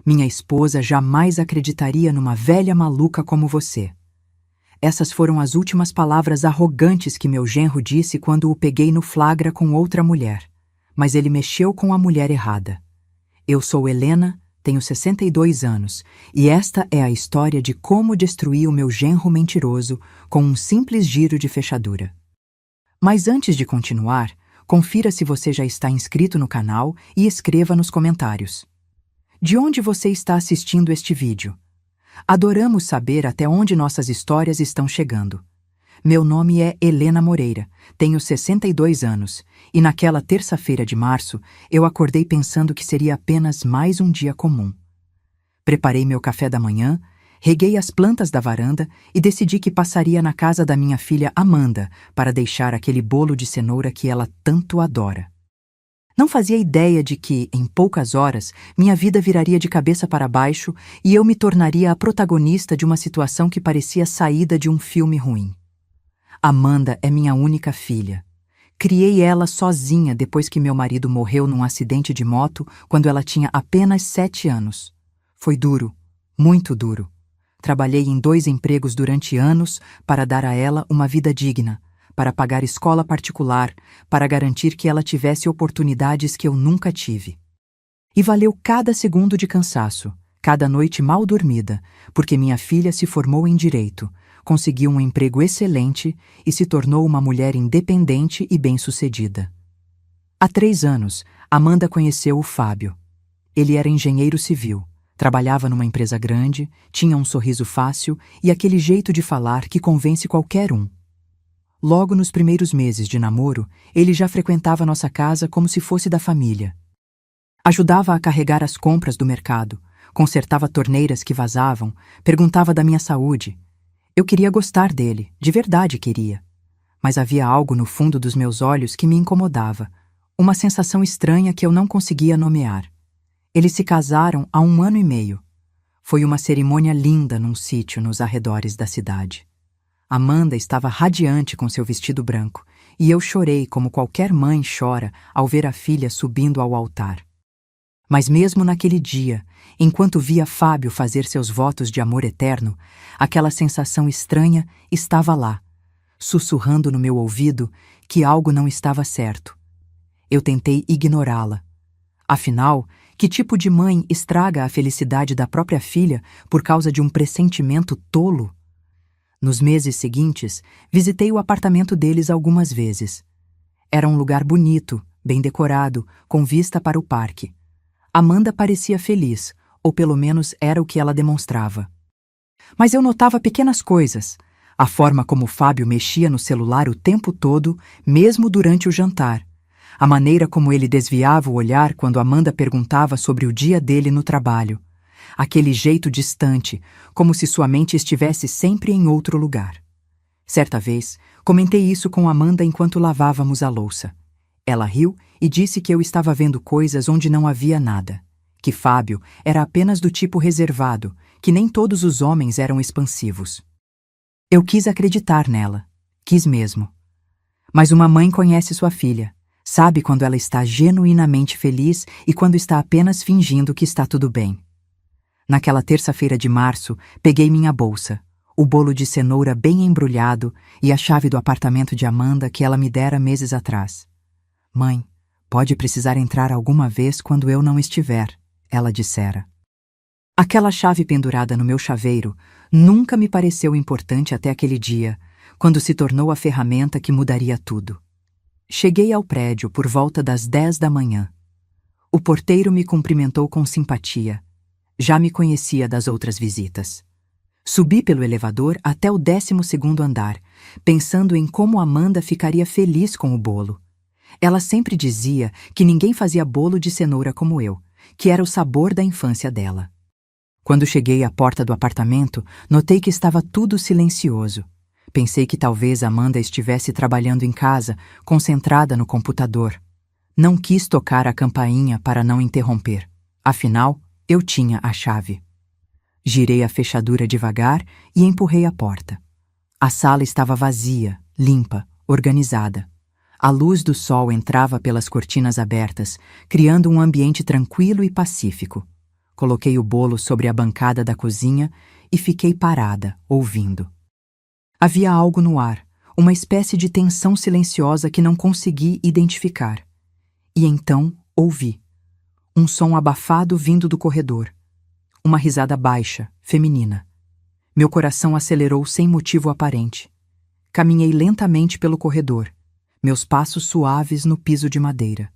Minha esposa jamais acreditaria numa velha maluca como você. Essas foram as últimas palavras arrogantes que meu genro disse quando o peguei no flagra com outra mulher. Mas ele mexeu com a mulher errada. Eu sou Helena, tenho 62 anos, e esta é a história de como destruí o meu genro mentiroso com um simples giro de fechadura. Mas antes de continuar, confira se você já está inscrito no canal e escreva nos comentários. De onde você está assistindo este vídeo? Adoramos saber até onde nossas histórias estão chegando. Meu nome é Helena Moreira, tenho 62 anos, e naquela terça-feira de março eu acordei pensando que seria apenas mais um dia comum. Preparei meu café da manhã, reguei as plantas da varanda e decidi que passaria na casa da minha filha Amanda para deixar aquele bolo de cenoura que ela tanto adora. Não fazia ideia de que, em poucas horas, minha vida viraria de cabeça para baixo e eu me tornaria a protagonista de uma situação que parecia saída de um filme ruim. Amanda é minha única filha. Criei ela sozinha depois que meu marido morreu num acidente de moto quando ela tinha apenas 7 anos. Foi duro, muito duro. Trabalhei em 2 empregos durante anos para dar a ela uma vida digna, para pagar escola particular, para garantir que ela tivesse oportunidades que eu nunca tive. E valeu cada segundo de cansaço, cada noite mal dormida, porque minha filha se formou em direito, conseguiu um emprego excelente e se tornou uma mulher independente e bem-sucedida. Há 3 anos, Amanda conheceu o Fábio. Ele era engenheiro civil, trabalhava numa empresa grande, tinha um sorriso fácil e aquele jeito de falar que convence qualquer um. Logo nos primeiros meses de namoro, ele já frequentava nossa casa como se fosse da família. Ajudava a carregar as compras do mercado, consertava torneiras que vazavam, perguntava da minha saúde. Eu queria gostar dele, de verdade queria. Mas havia algo no fundo dos meus olhos que me incomodava, uma sensação estranha que eu não conseguia nomear. Eles se casaram há 1 ano e meio. Foi uma cerimônia linda num sítio nos arredores da cidade. Amanda estava radiante com seu vestido branco, e eu chorei como qualquer mãe chora ao ver a filha subindo ao altar. Mas mesmo naquele dia, enquanto via Fábio fazer seus votos de amor eterno, aquela sensação estranha estava lá, sussurrando no meu ouvido que algo não estava certo. Eu tentei ignorá-la. Afinal, que tipo de mãe estraga a felicidade da própria filha por causa de um pressentimento tolo? Nos meses seguintes, visitei o apartamento deles algumas vezes. Era um lugar bonito, bem decorado, com vista para o parque. Amanda parecia feliz, ou pelo menos era o que ela demonstrava. Mas eu notava pequenas coisas. A forma como Fábio mexia no celular o tempo todo, mesmo durante o jantar. A maneira como ele desviava o olhar quando Amanda perguntava sobre o dia dele no trabalho. Aquele jeito distante, como se sua mente estivesse sempre em outro lugar. Certa vez, comentei isso com Amanda enquanto lavávamos a louça. Ela riu e disse que eu estava vendo coisas onde não havia nada, que Fábio era apenas do tipo reservado, que nem todos os homens eram expansivos. Eu quis acreditar nela, quis mesmo. Mas uma mãe conhece sua filha, sabe quando ela está genuinamente feliz e quando está apenas fingindo que está tudo bem. Naquela terça-feira de março, peguei minha bolsa, o bolo de cenoura bem embrulhado e a chave do apartamento de Amanda que ela me dera meses atrás. Mãe, pode precisar entrar alguma vez quando eu não estiver, ela dissera. Aquela chave pendurada no meu chaveiro nunca me pareceu importante até aquele dia, quando se tornou a ferramenta que mudaria tudo. Cheguei ao prédio por volta das 10 da manhã. O porteiro me cumprimentou com simpatia. Já me conhecia das outras visitas. Subi pelo elevador até o 12º andar, pensando em como Amanda ficaria feliz com o bolo. Ela sempre dizia que ninguém fazia bolo de cenoura como eu, que era o sabor da infância dela. Quando cheguei à porta do apartamento, notei que estava tudo silencioso. Pensei que talvez Amanda estivesse trabalhando em casa, concentrada no computador. Não quis tocar a campainha para não interromper. Afinal, eu tinha a chave. Girei a fechadura devagar e empurrei a porta. A sala estava vazia, limpa, organizada. A luz do sol entrava pelas cortinas abertas, criando um ambiente tranquilo e pacífico. Coloquei o bolo sobre a bancada da cozinha e fiquei parada, ouvindo. Havia algo no ar, uma espécie de tensão silenciosa que não consegui identificar. E então ouvi. Um som abafado vindo do corredor. Uma risada baixa, feminina. Meu coração acelerou sem motivo aparente. Caminhei lentamente pelo corredor, meus passos suaves no piso de madeira.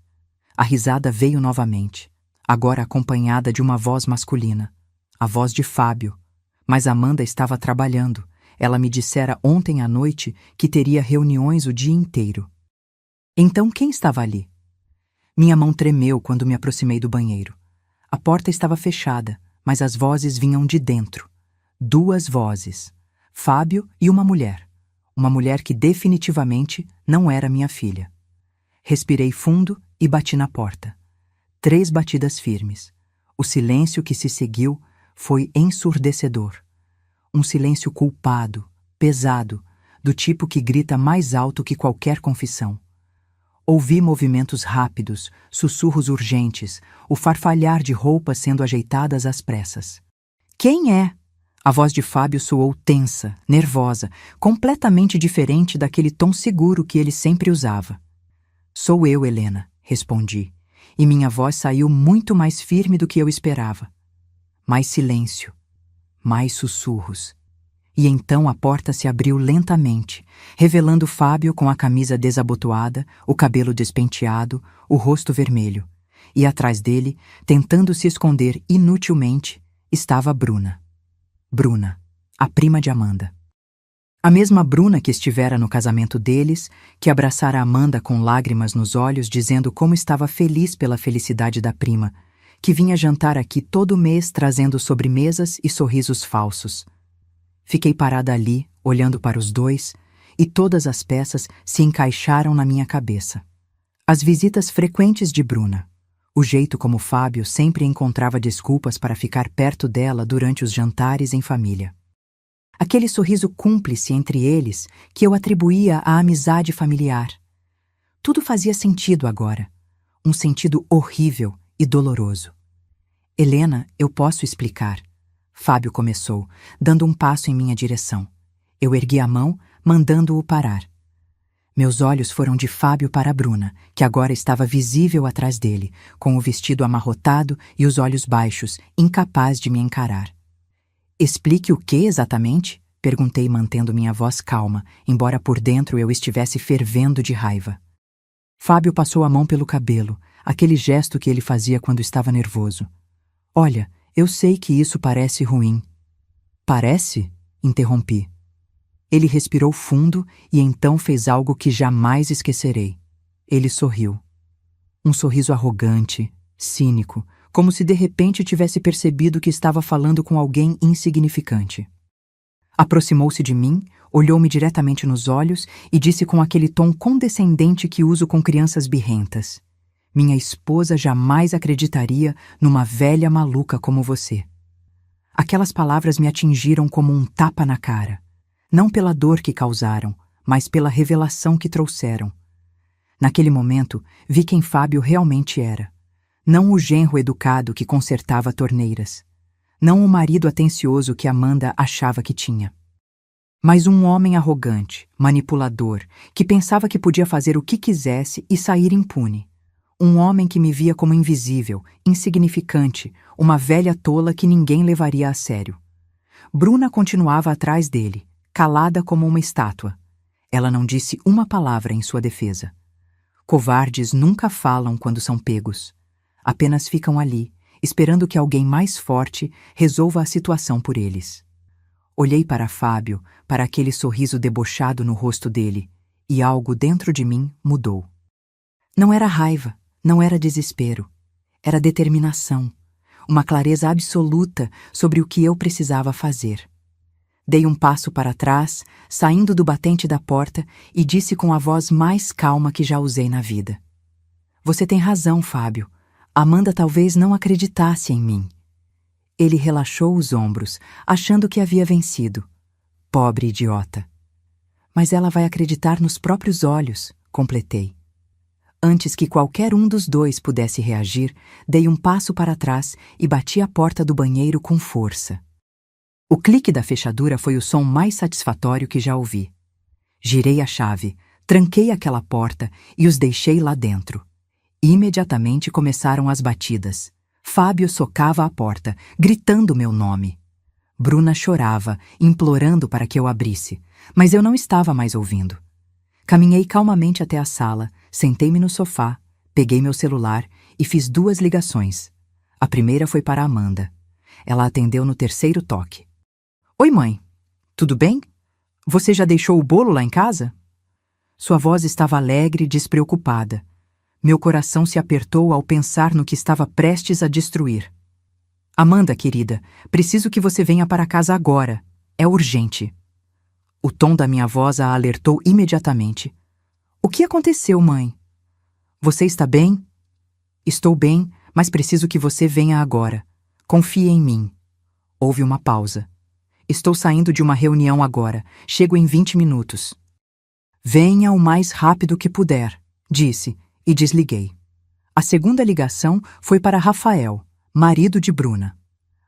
A risada veio novamente, agora acompanhada de uma voz masculina. A voz de Fábio. Mas Amanda estava trabalhando. Ela me dissera ontem à noite que teria reuniões o dia inteiro. Então quem estava ali? Minha mão tremeu quando me aproximei do banheiro. A porta estava fechada, mas as vozes vinham de dentro. 2 vozes. Fábio e uma mulher. Uma mulher que definitivamente não era minha filha. Respirei fundo e bati na porta. 3 batidas firmes. O silêncio que se seguiu foi ensurdecedor. Um silêncio culpado, pesado, do tipo que grita mais alto que qualquer confissão. Ouvi movimentos rápidos, sussurros urgentes, o farfalhar de roupas sendo ajeitadas às pressas. Quem é? A voz de Fábio soou tensa, nervosa, completamente diferente daquele tom seguro que ele sempre usava. Sou eu, Helena, respondi, e minha voz saiu muito mais firme do que eu esperava. Mais silêncio, mais sussurros. E então a porta se abriu lentamente, revelando Fábio com a camisa desabotoada, o cabelo despenteado, o rosto vermelho. E atrás dele, tentando se esconder inutilmente, estava Bruna. Bruna, a prima de Amanda. A mesma Bruna que estivera no casamento deles, que abraçara Amanda com lágrimas nos olhos, dizendo como estava feliz pela felicidade da prima, que vinha jantar aqui todo mês trazendo sobremesas e sorrisos falsos. Fiquei parada ali, olhando para os dois, e todas as peças se encaixaram na minha cabeça. As visitas frequentes de Bruna. O jeito como Fábio sempre encontrava desculpas para ficar perto dela durante os jantares em família. Aquele sorriso cúmplice entre eles que eu atribuía à amizade familiar. Tudo fazia sentido agora. Um sentido horrível e doloroso. Helena, eu posso explicar. Fábio começou, dando um passo em minha direção. Eu ergui a mão, mandando-o parar. Meus olhos foram de Fábio para Bruna, que agora estava visível atrás dele, com o vestido amarrotado e os olhos baixos, incapaz de me encarar. Explique o que exatamente? Perguntei mantendo minha voz calma, embora por dentro eu estivesse fervendo de raiva. Fábio passou a mão pelo cabelo, aquele gesto que ele fazia quando estava nervoso. Olha, eu sei que isso parece ruim. Parece? Interrompi. Ele respirou fundo e então fez algo que jamais esquecerei. Ele sorriu. Um sorriso arrogante, cínico, como se de repente tivesse percebido que estava falando com alguém insignificante. Aproximou-se de mim, olhou-me diretamente nos olhos e disse com aquele tom condescendente que uso com crianças birrentas: minha esposa jamais acreditaria numa velha maluca como você. Aquelas palavras me atingiram como um tapa na cara. Não pela dor que causaram, mas pela revelação que trouxeram. Naquele momento, vi quem Fábio realmente era. Não o genro educado que consertava torneiras. Não o marido atencioso que Amanda achava que tinha. Mas um homem arrogante, manipulador, que pensava que podia fazer o que quisesse e sair impune. Um homem que me via como invisível, insignificante, uma velha tola que ninguém levaria a sério. Bruna continuava atrás dele, calada como uma estátua. Ela não disse uma palavra em sua defesa. Covardes nunca falam quando são pegos. Apenas ficam ali, esperando que alguém mais forte resolva a situação por eles. Olhei para Fábio, para aquele sorriso debochado no rosto dele, e algo dentro de mim mudou. Não era raiva, não era desespero. Era determinação, uma clareza absoluta sobre o que eu precisava fazer. Dei um passo para trás, saindo do batente da porta, e disse com a voz mais calma que já usei na vida: Você tem razão, Fábio. Amanda talvez não acreditasse em mim. Ele relaxou os ombros, achando que havia vencido. Pobre idiota. Mas ela vai acreditar nos próprios olhos, completei. Antes que qualquer um dos dois pudesse reagir, dei um passo para trás e bati a porta do banheiro com força. O clique da fechadura foi o som mais satisfatório que já ouvi. Girei a chave, tranquei aquela porta e os deixei lá dentro. Imediatamente começaram as batidas. Fábio socava a porta, gritando meu nome. Bruna chorava, implorando para que eu abrisse, mas eu não estava mais ouvindo. Caminhei calmamente até a sala, sentei-me no sofá, peguei meu celular e fiz 2 ligações. A primeira foi para Amanda. Ela atendeu no 3º toque. Oi, mãe. Tudo bem? Você já deixou o bolo lá em casa? Sua voz estava alegre e despreocupada. Meu coração se apertou ao pensar no que estava prestes a destruir. Amanda, querida, preciso que você venha para casa agora. É urgente. O tom da minha voz a alertou imediatamente. O que aconteceu, mãe? Você está bem? Estou bem, mas preciso que você venha agora. Confie em mim. Houve uma pausa. Estou saindo de uma reunião agora. Chego em 20 minutos. Venha o mais rápido que puder, disse, e desliguei. A segunda ligação foi para Rafael, marido de Bruna.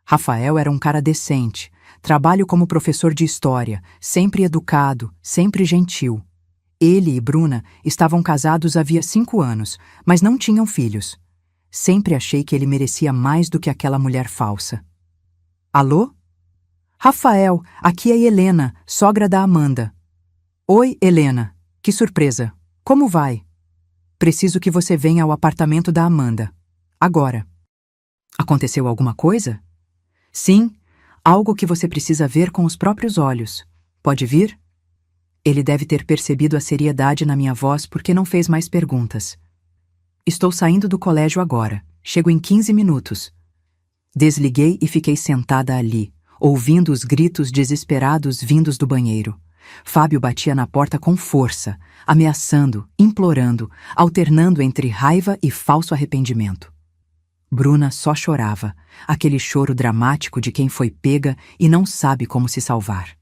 Rafael era um cara decente. Trabalho como professor de história, sempre educado, sempre gentil. Ele e Bruna estavam casados havia 5 anos, mas não tinham filhos. Sempre achei que ele merecia mais do que aquela mulher falsa. Alô? Rafael, aqui é Helena, sogra da Amanda. Oi, Helena. Que surpresa. Como vai? Preciso que você venha ao apartamento da Amanda. Agora. Aconteceu alguma coisa? Sim, algo que você precisa ver com os próprios olhos. Pode vir? Ele deve ter percebido a seriedade na minha voz porque não fez mais perguntas. Estou saindo do colégio agora. Chego em 15 minutos. Desliguei e fiquei sentada ali, ouvindo os gritos desesperados vindos do banheiro. Fábio batia na porta com força, ameaçando, implorando, alternando entre raiva e falso arrependimento. Bruna só chorava, aquele choro dramático de quem foi pega e não sabe como se salvar.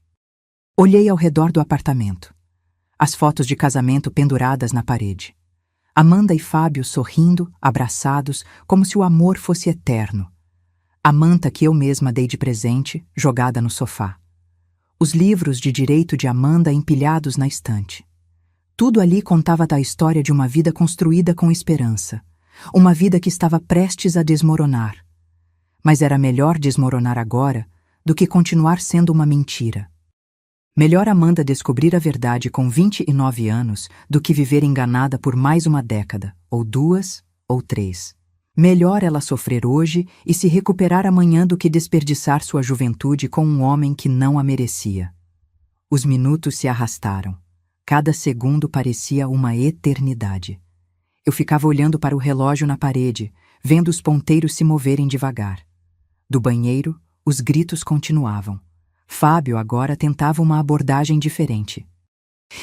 Olhei ao redor do apartamento. As fotos de casamento penduradas na parede. Amanda e Fábio sorrindo, abraçados, como se o amor fosse eterno. A manta que eu mesma dei de presente, jogada no sofá. Os livros de direito de Amanda empilhados na estante. Tudo ali contava da história de uma vida construída com esperança. Uma vida que estava prestes a desmoronar. Mas era melhor desmoronar agora do que continuar sendo uma mentira. Melhor Amanda descobrir a verdade com 29 anos do que viver enganada por mais uma década, ou 2, ou 3. Melhor ela sofrer hoje e se recuperar amanhã do que desperdiçar sua juventude com um homem que não a merecia. Os minutos se arrastaram. Cada segundo parecia uma eternidade. Eu ficava olhando para o relógio na parede, vendo os ponteiros se moverem devagar. Do banheiro, os gritos continuavam. Fábio agora tentava uma abordagem diferente.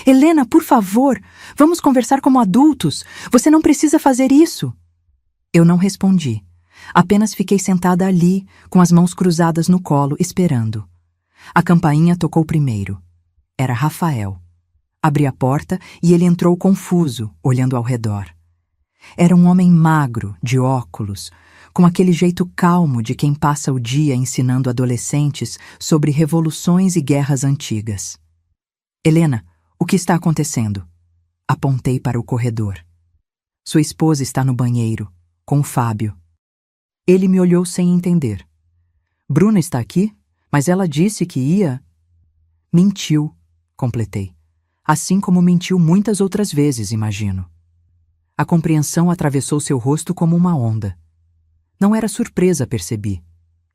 Helena, por favor, vamos conversar como adultos. Você não precisa fazer isso. Eu não respondi. Apenas fiquei sentada ali, com as mãos cruzadas no colo, esperando. A campainha tocou primeiro. Era Rafael. Abri a porta e ele entrou confuso, olhando ao redor. Era um homem magro, de óculos, com aquele jeito calmo de quem passa o dia ensinando adolescentes sobre revoluções e guerras antigas. Helena, o que está acontecendo? Apontei para o corredor. Sua esposa está no banheiro, com o Fábio. Ele me olhou sem entender. Bruna está aqui, mas ela disse que ia... Mentiu, completei. Assim como mentiu muitas outras vezes, imagino. A compreensão atravessou seu rosto como uma onda. Não era surpresa, percebi.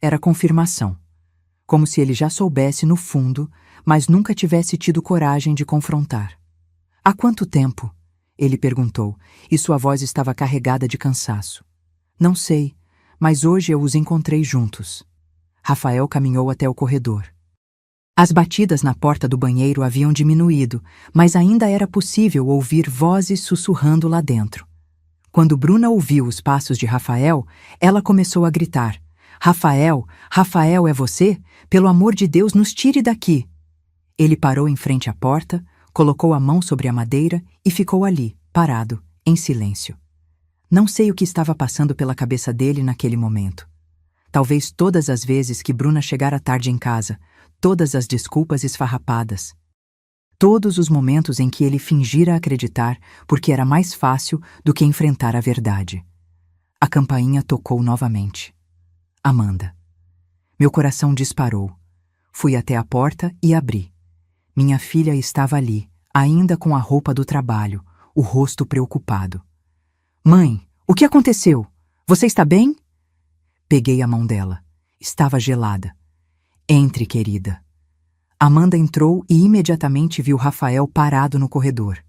Era confirmação. Como se ele já soubesse no fundo, mas nunca tivesse tido coragem de confrontar. Há quanto tempo? Ele perguntou, e sua voz estava carregada de cansaço. Não sei, mas hoje eu os encontrei juntos. Rafael caminhou até o corredor. As batidas na porta do banheiro haviam diminuído, mas ainda era possível ouvir vozes sussurrando lá dentro. Quando Bruna ouviu os passos de Rafael, ela começou a gritar. Rafael, Rafael, é você? Pelo amor de Deus, nos tire daqui. Ele parou em frente à porta, colocou a mão sobre a madeira e ficou ali, parado, em silêncio. Não sei o que estava passando pela cabeça dele naquele momento. Talvez todas as vezes que Bruna chegara tarde em casa, todas as desculpas esfarrapadas. Todos os momentos em que ele fingira acreditar porque era mais fácil do que enfrentar a verdade. A campainha tocou novamente. Amanda. Meu coração disparou. Fui até a porta e abri. Minha filha estava ali, ainda com a roupa do trabalho, o rosto preocupado. Mãe, o que aconteceu? Você está bem? Peguei a mão dela. Estava gelada. Entre, querida. Amanda entrou e imediatamente viu Rafael parado no corredor.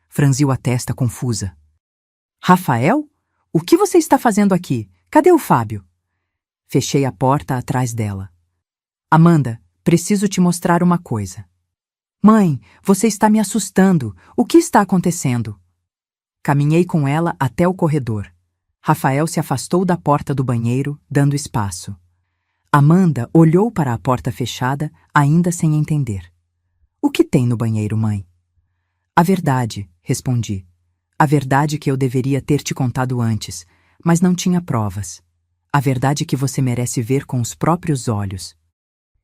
Franziu a testa confusa. Rafael? O que você está fazendo aqui? Cadê o Fábio? Fechei a porta atrás dela. Amanda, preciso te mostrar uma coisa. Mãe, você está me assustando. O que está acontecendo? Caminhei com ela até o corredor. Rafael se afastou da porta do banheiro, dando espaço. Amanda olhou para a porta fechada, ainda sem entender. O que tem no banheiro, mãe? A verdade, respondi. A verdade que eu deveria ter te contado antes, mas não tinha provas. A verdade que você merece ver com os próprios olhos.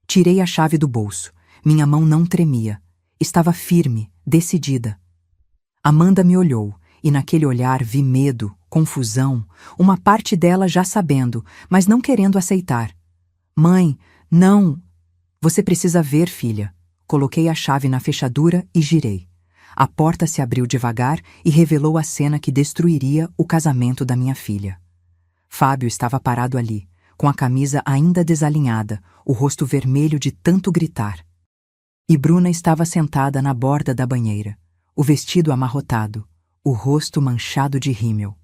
Tirei a chave do bolso. Minha mão não tremia. Estava firme, decidida. Amanda me olhou, e naquele olhar vi medo, confusão, uma parte dela já sabendo, mas não querendo aceitar. Mãe, não! Você precisa ver, filha. Coloquei a chave na fechadura e girei. A porta se abriu devagar e revelou a cena que destruiria o casamento da minha filha. Fábio estava parado ali, com a camisa ainda desalinhada, o rosto vermelho de tanto gritar. E Bruna estava sentada na borda da banheira, o vestido amarrotado, o rosto manchado de rímel.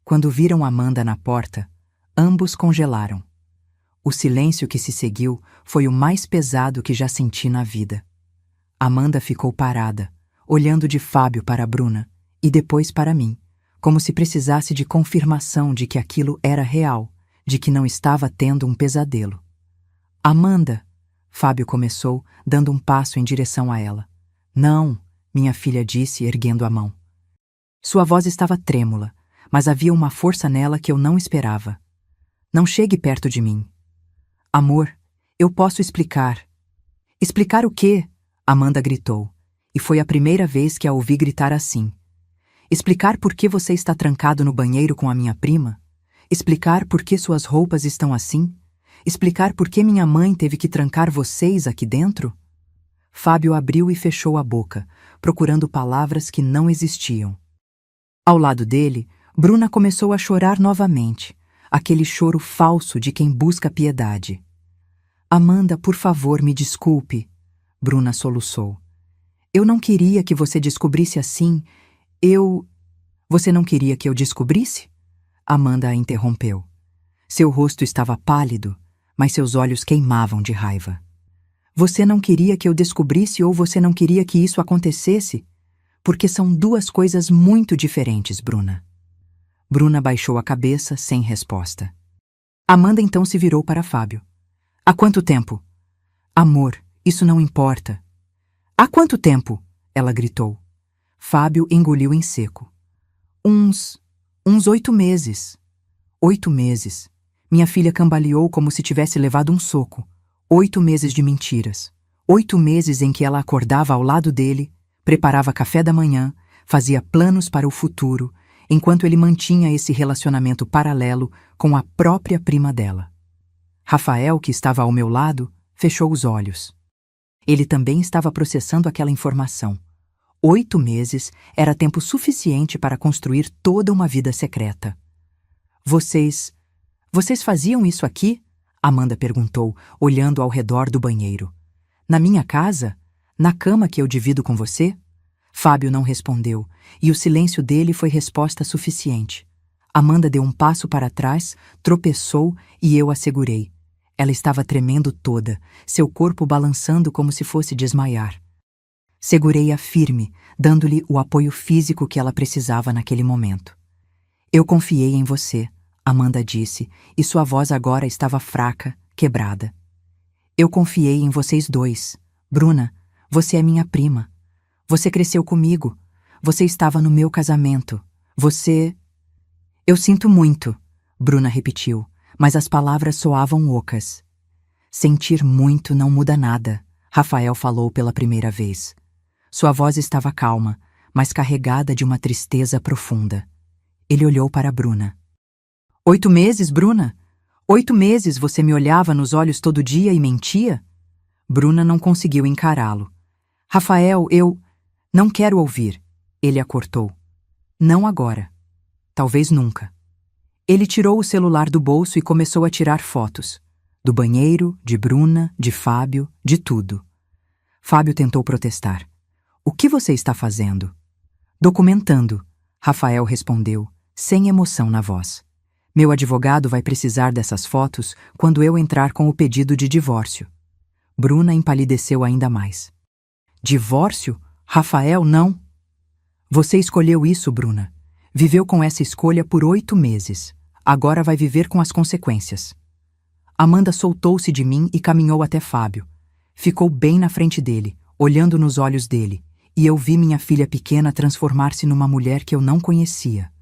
Quando viram Amanda na porta, ambos congelaram. O silêncio que se seguiu foi o mais pesado que já senti na vida. Amanda ficou parada, olhando de Fábio para Bruna e depois para mim, como se precisasse de confirmação de que aquilo era real, de que não estava tendo um pesadelo. Amanda, Fábio começou, dando um passo em direção a ela. Não, minha filha disse, erguendo a mão. Sua voz estava trêmula, mas havia uma força nela que eu não esperava. Não chegue perto de mim. Amor, eu posso explicar. Explicar o quê? Amanda gritou, e foi a primeira vez que a ouvi gritar assim. Explicar por que você está trancado no banheiro com a minha prima? Explicar por que suas roupas estão assim? Explicar por que minha mãe teve que trancar vocês aqui dentro? Fábio abriu e fechou a boca, procurando palavras que não existiam. Ao lado dele, Bruna começou a chorar novamente, aquele choro falso de quem busca piedade. Amanda, por favor, me desculpe, Bruna soluçou. Eu não queria que você descobrisse assim. Você não queria que eu descobrisse? Amanda a interrompeu. Seu rosto estava pálido, mas seus olhos queimavam de raiva. Você não queria que eu descobrisse ou você não queria que isso acontecesse? Porque são duas coisas muito diferentes, Bruna. Bruna baixou a cabeça, sem resposta. Amanda então se virou para Fábio. Há quanto tempo? Amor, isso não importa. Há quanto tempo? Ela gritou. Fábio engoliu em seco. Uns 8 meses. 8 meses. Minha filha cambaleou como se tivesse levado um soco. 8 meses de mentiras. 8 meses em que ela acordava ao lado dele, preparava café da manhã, fazia planos para o futuro, enquanto ele mantinha esse relacionamento paralelo com a própria prima dela. Rafael, que estava ao meu lado, fechou os olhos. Ele também estava processando aquela informação. 8 meses era tempo suficiente para construir toda uma vida secreta. Vocês faziam isso aqui? Amanda perguntou, olhando ao redor do banheiro. Na minha casa? Na cama que eu divido com você? Fábio não respondeu, e o silêncio dele foi resposta suficiente. Amanda deu um passo para trás, tropeçou e eu a segurei. Ela estava tremendo toda, seu corpo balançando como se fosse desmaiar. Segurei-a firme, dando-lhe o apoio físico que ela precisava naquele momento. Eu confiei em você, Amanda disse, e sua voz agora estava fraca, quebrada. Eu confiei em vocês dois. Bruna, você é minha prima. Você cresceu comigo. Você estava no meu casamento. Você... Eu sinto muito, Bruna repetiu, mas as palavras soavam ocas. Sentir muito não muda nada, Rafael falou pela primeira vez. Sua voz estava calma, mas carregada de uma tristeza profunda. Ele olhou para Bruna. 8 meses, Bruna? 8 meses você me olhava nos olhos todo dia e mentia? Bruna não conseguiu encará-lo. Rafael, eu... Não quero ouvir. Ele a cortou. Não agora. Talvez nunca. Ele tirou o celular do bolso e começou a tirar fotos. Do banheiro, de Bruna, de Fábio, de tudo. Fábio tentou protestar. O que você está fazendo? Documentando, Rafael respondeu, sem emoção na voz. Meu advogado vai precisar dessas fotos quando eu entrar com o pedido de divórcio. Bruna empalideceu ainda mais. Divórcio? Rafael, não. Você escolheu isso, Bruna. Viveu com essa escolha por 8 meses. Agora vai viver com as consequências. Amanda soltou-se de mim e caminhou até Fábio. Ficou bem na frente dele, olhando nos olhos dele, e eu vi minha filha pequena transformar-se numa mulher que eu não conhecia.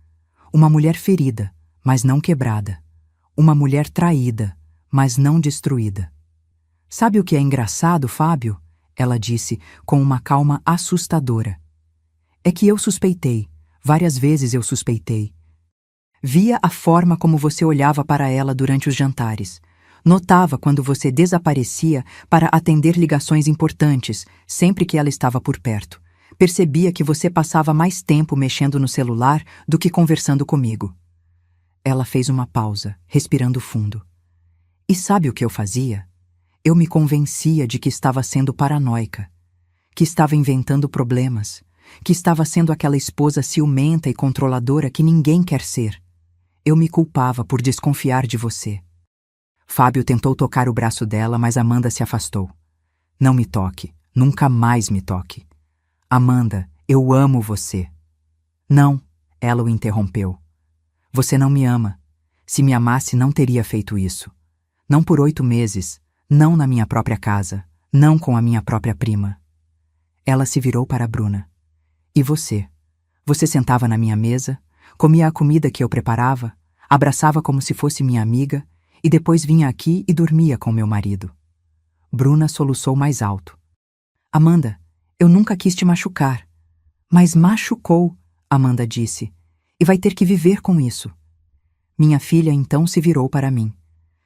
Uma mulher ferida, mas não quebrada. Uma mulher traída, mas não destruída. Sabe o que é engraçado, Fábio? Ela disse, com uma calma assustadora. É que eu suspeitei, várias vezes eu suspeitei. Via a forma como você olhava para ela durante os jantares. Notava quando você desaparecia para atender ligações importantes, sempre que ela estava por perto. Percebia que você passava mais tempo mexendo no celular do que conversando comigo. Ela fez uma pausa, respirando fundo. E sabe o que eu fazia? Eu me convencia de que estava sendo paranoica, que estava inventando problemas, que estava sendo aquela esposa ciumenta e controladora que ninguém quer ser. Eu me culpava por desconfiar de você. Fábio tentou tocar o braço dela, mas Amanda se afastou. Não me toque, nunca mais me toque. Amanda, eu amo você. Não, ela o interrompeu. Você não me ama. Se me amasse, não teria feito isso. Não por 8 meses, não na minha própria casa, não com a minha própria prima. Ela se virou para Bruna. E você? Você sentava na minha mesa, comia a comida que eu preparava, abraçava como se fosse minha amiga e depois vinha aqui e dormia com meu marido. Bruna soluçou mais alto. Amanda, eu nunca quis te machucar. Mas machucou, Amanda disse, e vai ter que viver com isso. Minha filha então se virou para mim.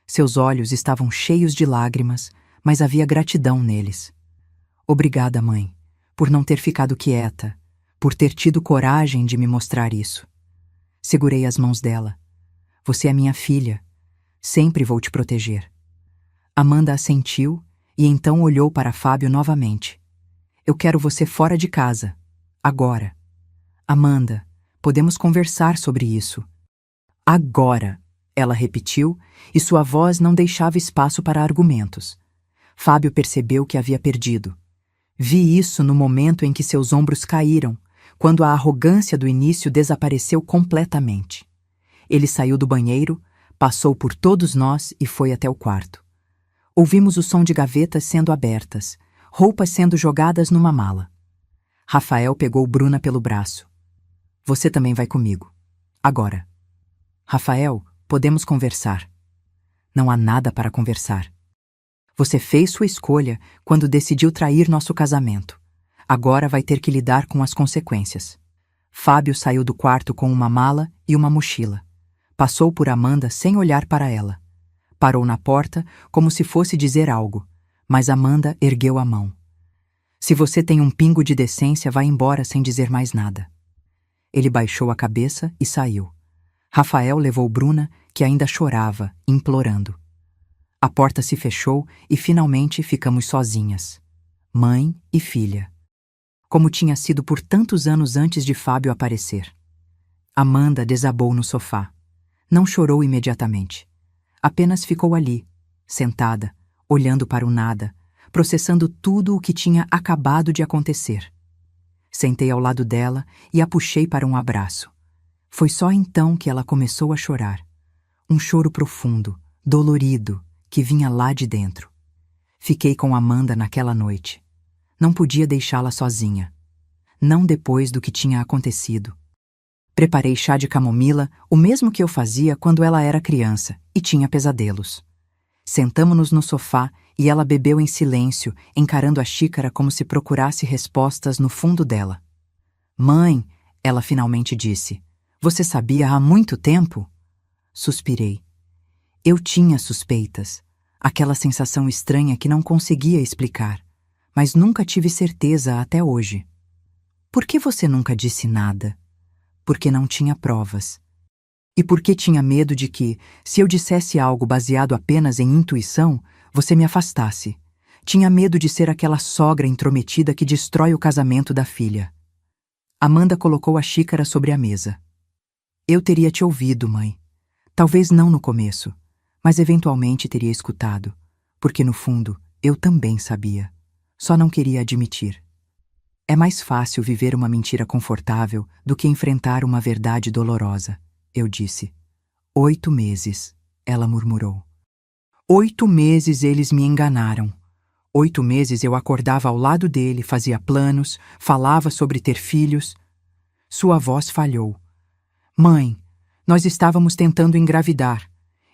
Seus olhos estavam cheios de lágrimas, mas havia gratidão neles. Obrigada, mãe, por não ter ficado quieta, por ter tido coragem de me mostrar isso. Segurei as mãos dela. Você é minha filha. Sempre vou te proteger. Amanda assentiu e então olhou para Fábio novamente. Eu quero você fora de casa. Agora. Amanda, podemos conversar sobre isso. Agora, ela repetiu, e sua voz não deixava espaço para argumentos. Fábio percebeu que havia perdido. Vi isso no momento em que seus ombros caíram, quando a arrogância do início desapareceu completamente. Ele saiu do banheiro, passou por todos nós e foi até o quarto. Ouvimos o som de gavetas sendo abertas, roupas sendo jogadas numa mala. Rafael pegou Bruna pelo braço. Você também vai comigo. Agora. Rafael, podemos conversar. Não há nada para conversar. Você fez sua escolha quando decidiu trair nosso casamento. Agora vai ter que lidar com as consequências. Fábio saiu do quarto com uma mala e uma mochila. Passou por Amanda sem olhar para ela. Parou na porta como se fosse dizer algo, mas Amanda ergueu a mão. Se você tem um pingo de decência, vá embora sem dizer mais nada. Ele baixou a cabeça e saiu. Rafael levou Bruna, que ainda chorava, implorando. A porta se fechou e finalmente ficamos sozinhas. Mãe e filha. Como tinha sido por tantos anos antes de Fábio aparecer. Amanda desabou no sofá. Não chorou imediatamente. Apenas ficou ali, sentada, olhando para o nada, processando tudo o que tinha acabado de acontecer. Sentei ao lado dela e a puxei para um abraço. Foi só então que ela começou a chorar. Um choro profundo, dolorido, que vinha lá de dentro. Fiquei com Amanda naquela noite. Não podia deixá-la sozinha. Não depois do que tinha acontecido. Preparei chá de camomila, o mesmo que eu fazia quando ela era criança e tinha pesadelos. Sentamo-nos no sofá e ela bebeu em silêncio, encarando a xícara como se procurasse respostas no fundo dela. Mãe, ela finalmente disse, você sabia há muito tempo? Suspirei. Eu tinha suspeitas, aquela sensação estranha que não conseguia explicar, mas nunca tive certeza até hoje. Por que você nunca disse nada? Porque não tinha provas. E porque tinha medo de que, se eu dissesse algo baseado apenas em intuição, você me afastasse. Tinha medo de ser aquela sogra intrometida que destrói o casamento da filha. Amanda colocou a xícara sobre a mesa. Eu teria te ouvido, mãe. Talvez não no começo, mas eventualmente teria escutado, porque no fundo eu também sabia. Só não queria admitir. É mais fácil viver uma mentira confortável do que enfrentar uma verdade dolorosa, eu disse. 8 meses, ela murmurou. 8 meses eles me enganaram. 8 meses eu acordava ao lado dele, fazia planos, falava sobre ter filhos. Sua voz falhou. Mãe, nós estávamos tentando engravidar.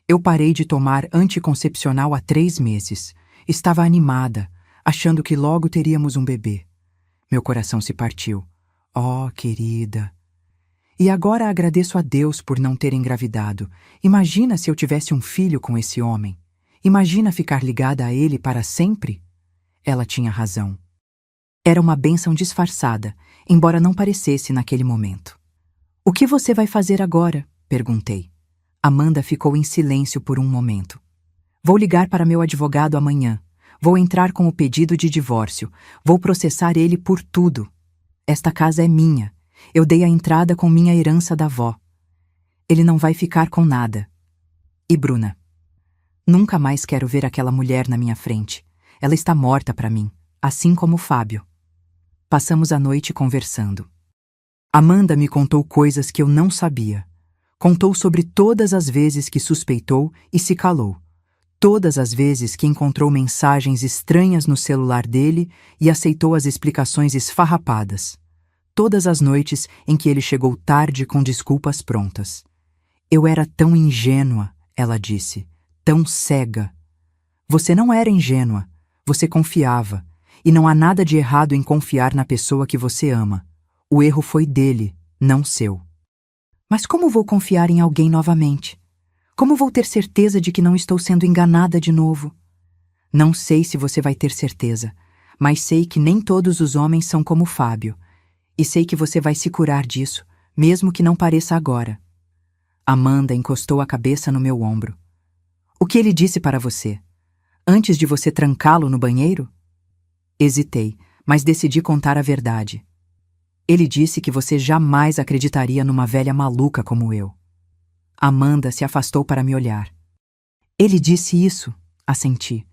Eu parei de tomar anticoncepcional há 3 meses. Estava animada, achando que logo teríamos um bebê. Meu coração se partiu. Oh, querida. E agora agradeço a Deus por não ter engravidado. Imagina se eu tivesse um filho com esse homem. Imagina ficar ligada a ele para sempre? Ela tinha razão. Era uma bênção disfarçada, embora não parecesse naquele momento. O que você vai fazer agora? Perguntei. Amanda ficou em silêncio por um momento. Vou ligar para meu advogado amanhã. Vou entrar com o pedido de divórcio. Vou processar ele por tudo. Esta casa é minha. Eu dei a entrada com minha herança da avó. Ele não vai ficar com nada. E Bruna? Nunca mais quero ver aquela mulher na minha frente. Ela está morta para mim, assim como o Fábio. Passamos a noite conversando. Amanda me contou coisas que eu não sabia. Contou sobre todas as vezes que suspeitou e se calou. Todas as vezes que encontrou mensagens estranhas no celular dele e aceitou as explicações esfarrapadas. Todas as noites em que ele chegou tarde com desculpas prontas. Eu era tão ingênua, ela disse, tão cega. Você não era ingênua, você confiava, e não há nada de errado em confiar na pessoa que você ama. O erro foi dele, não seu. Mas como vou confiar em alguém novamente? Como vou ter certeza de que não estou sendo enganada de novo? Não sei se você vai ter certeza, mas sei que nem todos os homens são como Fábio. E sei que você vai se curar disso, mesmo que não pareça agora. Amanda encostou a cabeça no meu ombro. O que ele disse para você? Antes de você trancá-lo no banheiro? Hesitei, mas decidi contar a verdade. Ele disse que você jamais acreditaria numa velha maluca como eu. Amanda se afastou para me olhar. Ele disse isso, assenti.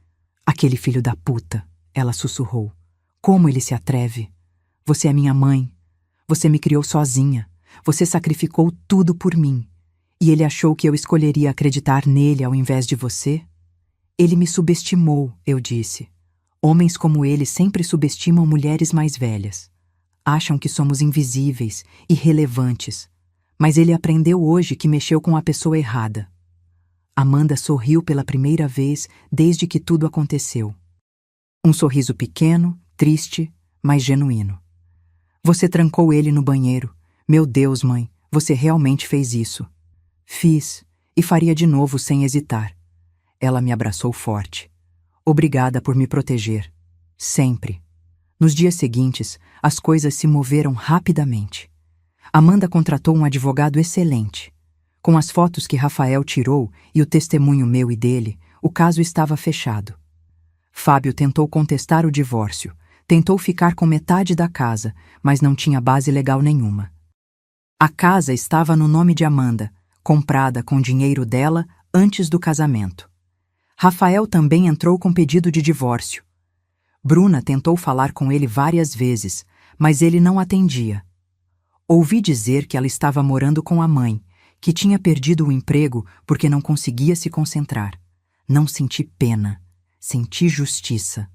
Aquele filho da puta, ela sussurrou. Como ele se atreve? Você é minha mãe. Você me criou sozinha. Você sacrificou tudo por mim. E ele achou que eu escolheria acreditar nele ao invés de você? Ele me subestimou, eu disse. Homens como ele sempre subestimam mulheres mais velhas. Acham que somos invisíveis, irrelevantes. Mas ele aprendeu hoje que mexeu com a pessoa errada. Amanda sorriu pela primeira vez desde que tudo aconteceu. Um sorriso pequeno, triste, mas genuíno. Você trancou ele no banheiro. Meu Deus, mãe, você realmente fez isso. Fiz, e faria de novo sem hesitar. Ela me abraçou forte. Obrigada por me proteger. Sempre. Nos dias seguintes, as coisas se moveram rapidamente. Amanda contratou um advogado excelente. Com as fotos que Rafael tirou e o testemunho meu e dele, o caso estava fechado. Fábio tentou contestar o divórcio, tentou ficar com metade da casa, mas não tinha base legal nenhuma. A casa estava no nome de Amanda, comprada com dinheiro dela antes do casamento. Rafael também entrou com pedido de divórcio. Bruna tentou falar com ele várias vezes, mas ele não atendia. Ouvi dizer que ela estava morando com a mãe, que tinha perdido o emprego porque não conseguia se concentrar. Não senti pena, senti justiça.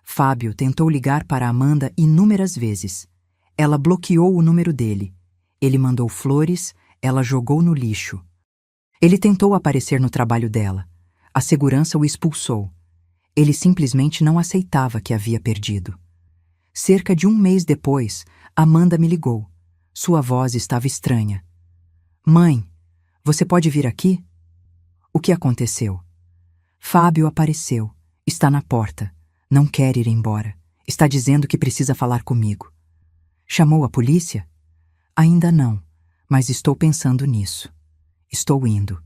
Fábio tentou ligar para Amanda inúmeras vezes. Ela bloqueou o número dele. Ele mandou flores, ela jogou no lixo. Ele tentou aparecer no trabalho dela. A segurança o expulsou. Ele simplesmente não aceitava que havia perdido. Cerca de um mês depois, Amanda me ligou. Sua voz estava estranha. Mãe, você pode vir aqui? O que aconteceu? Fábio apareceu. Está na porta. Não quer ir embora. Está dizendo que precisa falar comigo. Chamou a polícia? Ainda não, mas estou pensando nisso. Estou indo.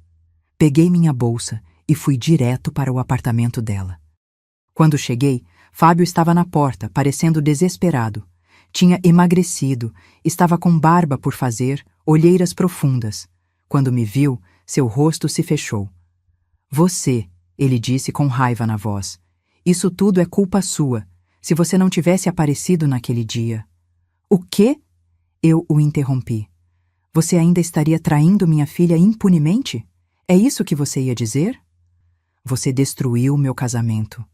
Peguei minha bolsa e fui direto para o apartamento dela. Quando cheguei, Fábio estava na porta, parecendo desesperado. Tinha emagrecido, estava com barba por fazer, olheiras profundas. Quando me viu, seu rosto se fechou. Você, ele disse com raiva na voz. Isso tudo é culpa sua. Se você não tivesse aparecido naquele dia. O quê? Eu o interrompi. Você ainda estaria traindo minha filha impunemente? É isso que você ia dizer? Você destruiu meu casamento.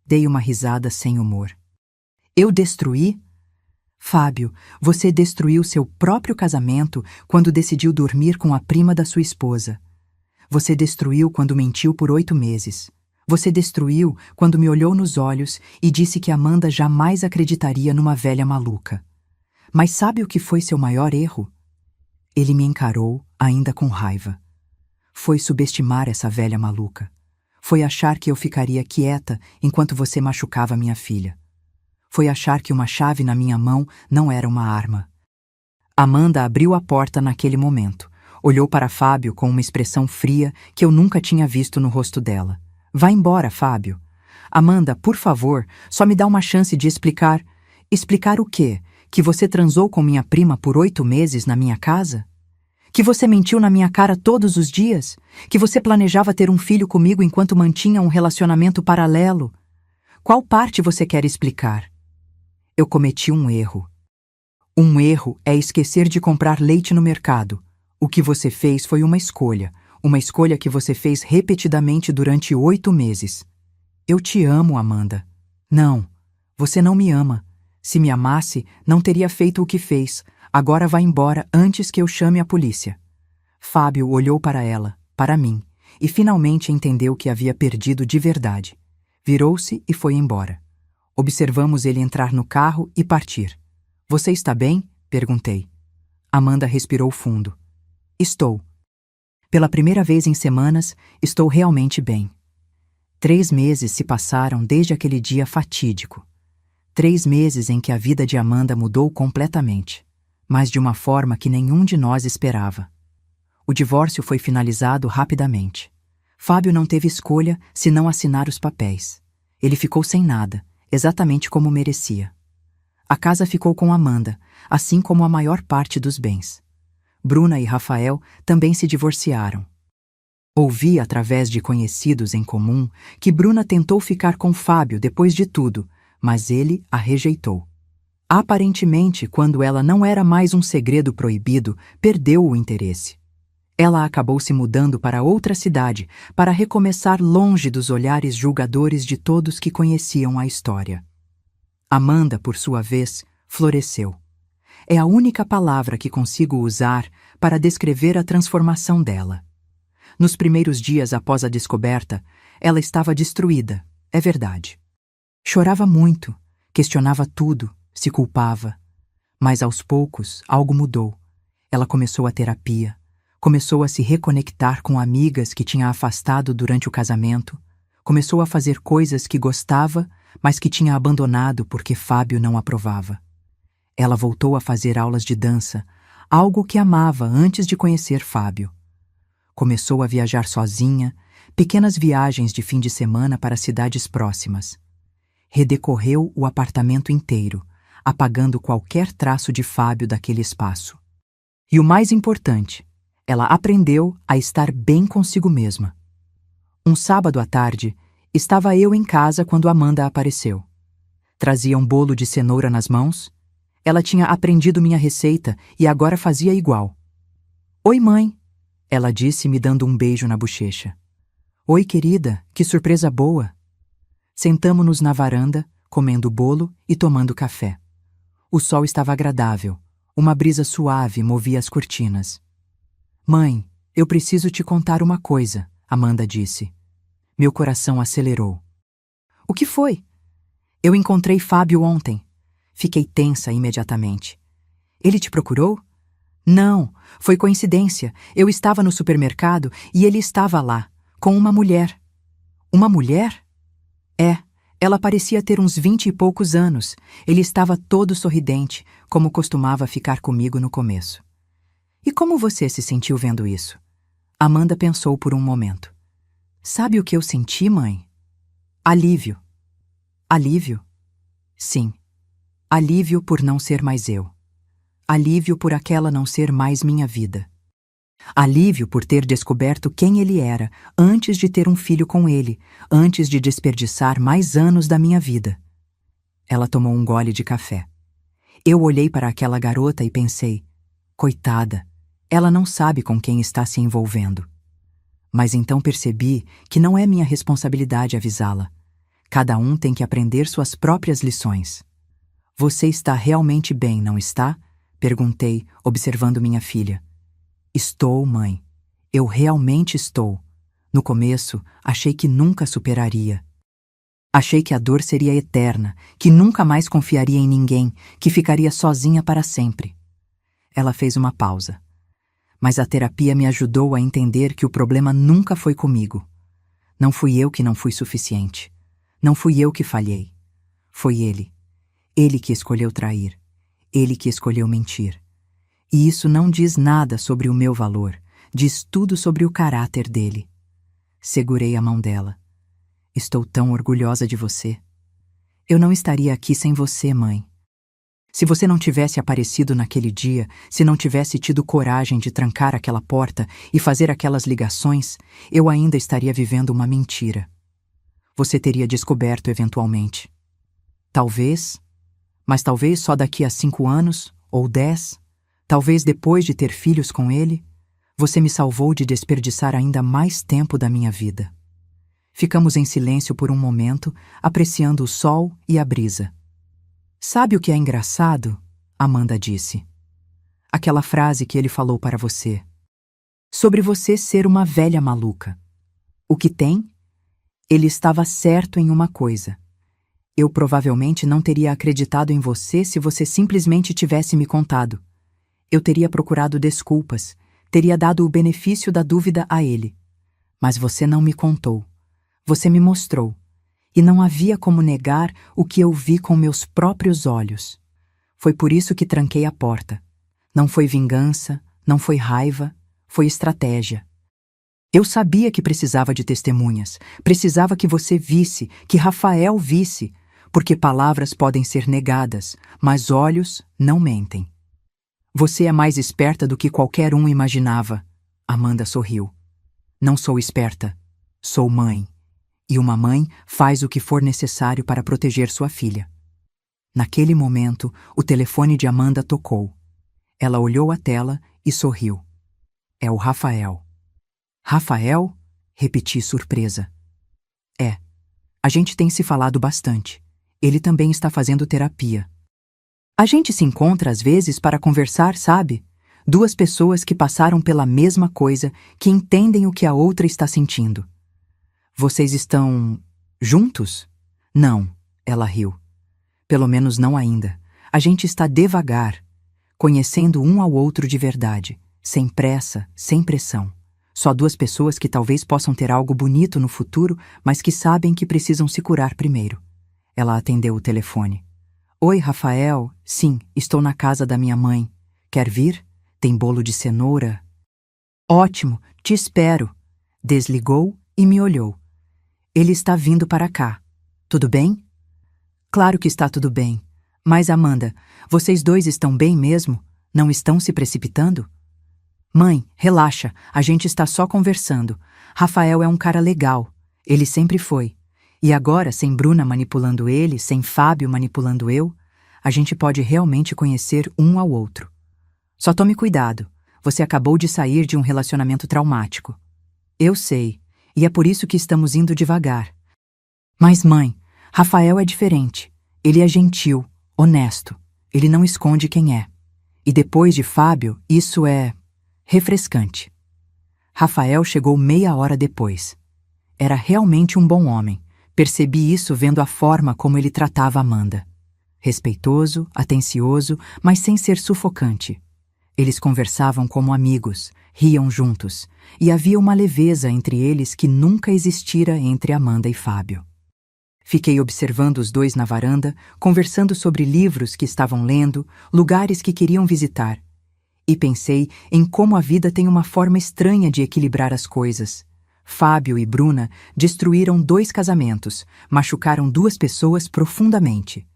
Dei uma risada sem humor. Eu destruí? Fábio, você destruiu seu próprio casamento quando decidiu dormir com a prima da sua esposa. Você destruiu quando mentiu por 8 meses. Você destruiu quando me olhou nos olhos e disse que Amanda jamais acreditaria numa velha maluca. Mas sabe o que foi seu maior erro? Ele me encarou, ainda com raiva. Foi subestimar essa velha maluca. Foi achar que eu ficaria quieta enquanto você machucava minha filha. Foi achar que uma chave na minha mão não era uma arma. Amanda abriu a porta naquele momento. Olhou para Fábio com uma expressão fria que eu nunca tinha visto no rosto dela. Vá embora, Fábio. Amanda, por favor, só me dá uma chance de explicar. Explicar o quê? Que você transou com minha prima por 8 meses na minha casa? Que você mentiu na minha cara todos os dias? Que você planejava ter um filho comigo enquanto mantinha um relacionamento paralelo? Qual parte você quer explicar? Eu cometi um erro. Um erro é esquecer de comprar leite no mercado. O que você fez foi uma escolha que você fez repetidamente durante 8 meses. Eu te amo, Amanda. Não, você não me ama. Se me amasse, não teria feito o que fez. Agora vá embora antes que eu chame a polícia. Fábio olhou para ela, para mim, e finalmente entendeu que havia perdido de verdade. Virou-se e foi embora. Observamos ele entrar no carro e partir. Você está bem? Perguntei. Amanda respirou fundo. Estou. Pela primeira vez em semanas, estou realmente bem. 3 meses se passaram desde aquele dia fatídico. 3 meses em que a vida de Amanda mudou completamente, mas de uma forma que nenhum de nós esperava. O divórcio foi finalizado rapidamente. Fábio não teve escolha senão assinar os papéis. Ele ficou sem nada, exatamente como merecia. A casa ficou com Amanda, assim como a maior parte dos bens. Bruna e Rafael também se divorciaram. Ouvi através de conhecidos em comum que Bruna tentou ficar com Fábio depois de tudo, mas ele a rejeitou. Aparentemente, quando ela não era mais um segredo proibido, perdeu o interesse. Ela acabou se mudando para outra cidade para recomeçar longe dos olhares julgadores de todos que conheciam a história. Amanda, por sua vez, floresceu. É a única palavra que consigo usar para descrever a transformação dela. Nos primeiros dias após a descoberta, ela estava destruída, é verdade. Chorava muito, questionava tudo, se culpava. Mas aos poucos, algo mudou. Ela começou a terapia, começou a se reconectar com amigas que tinha afastado durante o casamento, começou a fazer coisas que gostava, mas que tinha abandonado porque Fábio não aprovava. Ela voltou a fazer aulas de dança, algo que amava antes de conhecer Fábio. Começou a viajar sozinha, pequenas viagens de fim de semana para cidades próximas. Redecorreu o apartamento inteiro, apagando qualquer traço de Fábio daquele espaço. E o mais importante, ela aprendeu a estar bem consigo mesma. Um sábado à tarde, estava eu em casa quando Amanda apareceu. Trazia um bolo de cenoura nas mãos. Ela tinha aprendido minha receita e agora fazia igual. Oi, mãe, ela disse me dando um beijo na bochecha. Oi, querida, que surpresa boa. Sentamo-nos na varanda, comendo bolo e tomando café. O sol estava agradável. Uma brisa suave movia as cortinas. Mãe, eu preciso te contar uma coisa, Amanda disse. Meu coração acelerou. O que foi? Eu encontrei Fábio ontem. Fiquei tensa imediatamente. Ele te procurou? Não, foi coincidência. Eu estava no supermercado e ele estava lá, com uma mulher. Uma mulher? É, ela parecia ter uns 20 e poucos anos. Ele estava todo sorridente, como costumava ficar comigo no começo. E como você se sentiu vendo isso? Amanda pensou por um momento. Sabe o que eu senti, mãe? Alívio. Alívio? Sim. Alívio por não ser mais eu. Alívio por aquela não ser mais minha vida. Alívio por ter descoberto quem ele era antes de ter um filho com ele, antes de desperdiçar mais anos da minha vida. Ela tomou um gole de café. Eu olhei para aquela garota e pensei, coitada, ela não sabe com quem está se envolvendo. Mas então percebi que não é minha responsabilidade avisá-la. Cada um tem que aprender suas próprias lições. Você está realmente bem, não está? Perguntei, observando minha filha. Estou, mãe. Eu realmente estou. No começo, achei que nunca superaria. Achei que a dor seria eterna, que nunca mais confiaria em ninguém, que ficaria sozinha para sempre. Ela fez uma pausa. Mas a terapia me ajudou a entender que o problema nunca foi comigo. Não fui eu que não fui suficiente. Não fui eu que falhei. Foi ele. Ele que escolheu trair. Ele que escolheu mentir. E isso não diz nada sobre o meu valor, diz tudo sobre o caráter dele. Segurei a mão dela. Estou tão orgulhosa de você. Eu não estaria aqui sem você, mãe. Se você não tivesse aparecido naquele dia, se não tivesse tido coragem de trancar aquela porta e fazer aquelas ligações, eu ainda estaria vivendo uma mentira. Você teria descoberto eventualmente. Talvez, mas talvez só daqui a 5 anos, ou 10, talvez depois de ter filhos com ele, você me salvou de desperdiçar ainda mais tempo da minha vida. Ficamos em silêncio por um momento, apreciando o sol e a brisa. Sabe o que é engraçado? Amanda disse. Aquela frase que ele falou para você. Sobre você ser uma velha maluca. O que tem? Ele estava certo em uma coisa. Eu provavelmente não teria acreditado em você se você simplesmente tivesse me contado. Eu teria procurado desculpas, teria dado o benefício da dúvida a ele. Mas você não me contou. Você me mostrou. E não havia como negar o que eu vi com meus próprios olhos. Foi por isso que tranquei a porta. Não foi vingança, não foi raiva, foi estratégia. Eu sabia que precisava de testemunhas, precisava que você visse, que Rafael visse, porque palavras podem ser negadas, mas olhos não mentem. Você é mais esperta do que qualquer um imaginava. Amanda sorriu. Não sou esperta, sou mãe. E uma mãe faz o que for necessário para proteger sua filha. Naquele momento, o telefone de Amanda tocou. Ela olhou a tela e sorriu. É o Rafael. Rafael? Repeti surpresa. É. A gente tem se falado bastante. Ele também está fazendo terapia. A gente se encontra às vezes para conversar, sabe? Duas pessoas que passaram pela mesma coisa, que entendem o que a outra está sentindo. Vocês estão juntos? Não, ela riu. Pelo menos não ainda. A gente está devagar, conhecendo um ao outro de verdade, sem pressa, sem pressão. Só duas pessoas que talvez possam ter algo bonito no futuro, mas que sabem que precisam se curar primeiro. Ela atendeu o telefone. Oi, Rafael. Sim, estou na casa da minha mãe. Quer vir? Tem bolo de cenoura? Ótimo, te espero. Desligou e me olhou. Ele está vindo para cá. Tudo bem? Claro que está tudo bem. Mas, Amanda, vocês dois estão bem mesmo? Não estão se precipitando? Mãe, relaxa, a gente está só conversando. Rafael é um cara legal. Ele sempre foi. E agora, sem Bruna manipulando ele, sem Fábio manipulando eu, a gente pode realmente conhecer um ao outro. Só tome cuidado. Você acabou de sair de um relacionamento traumático. Eu sei, e é por isso que estamos indo devagar. Mas, mãe, Rafael é diferente. Ele é gentil, honesto. Ele não esconde quem é. E depois de Fábio, isso é refrescante. Rafael chegou meia hora depois. Era realmente um bom homem. Percebi isso vendo a forma como ele tratava Amanda. Respeitoso, atencioso, mas sem ser sufocante. Eles conversavam como amigos, riam juntos, e havia uma leveza entre eles que nunca existira entre Amanda e Fábio. Fiquei observando os dois na varanda, conversando sobre livros que estavam lendo, lugares que queriam visitar. E pensei em como a vida tem uma forma estranha de equilibrar as coisas. Fábio e Bruna destruíram 2 casamentos, machucaram 2 pessoas profundamente.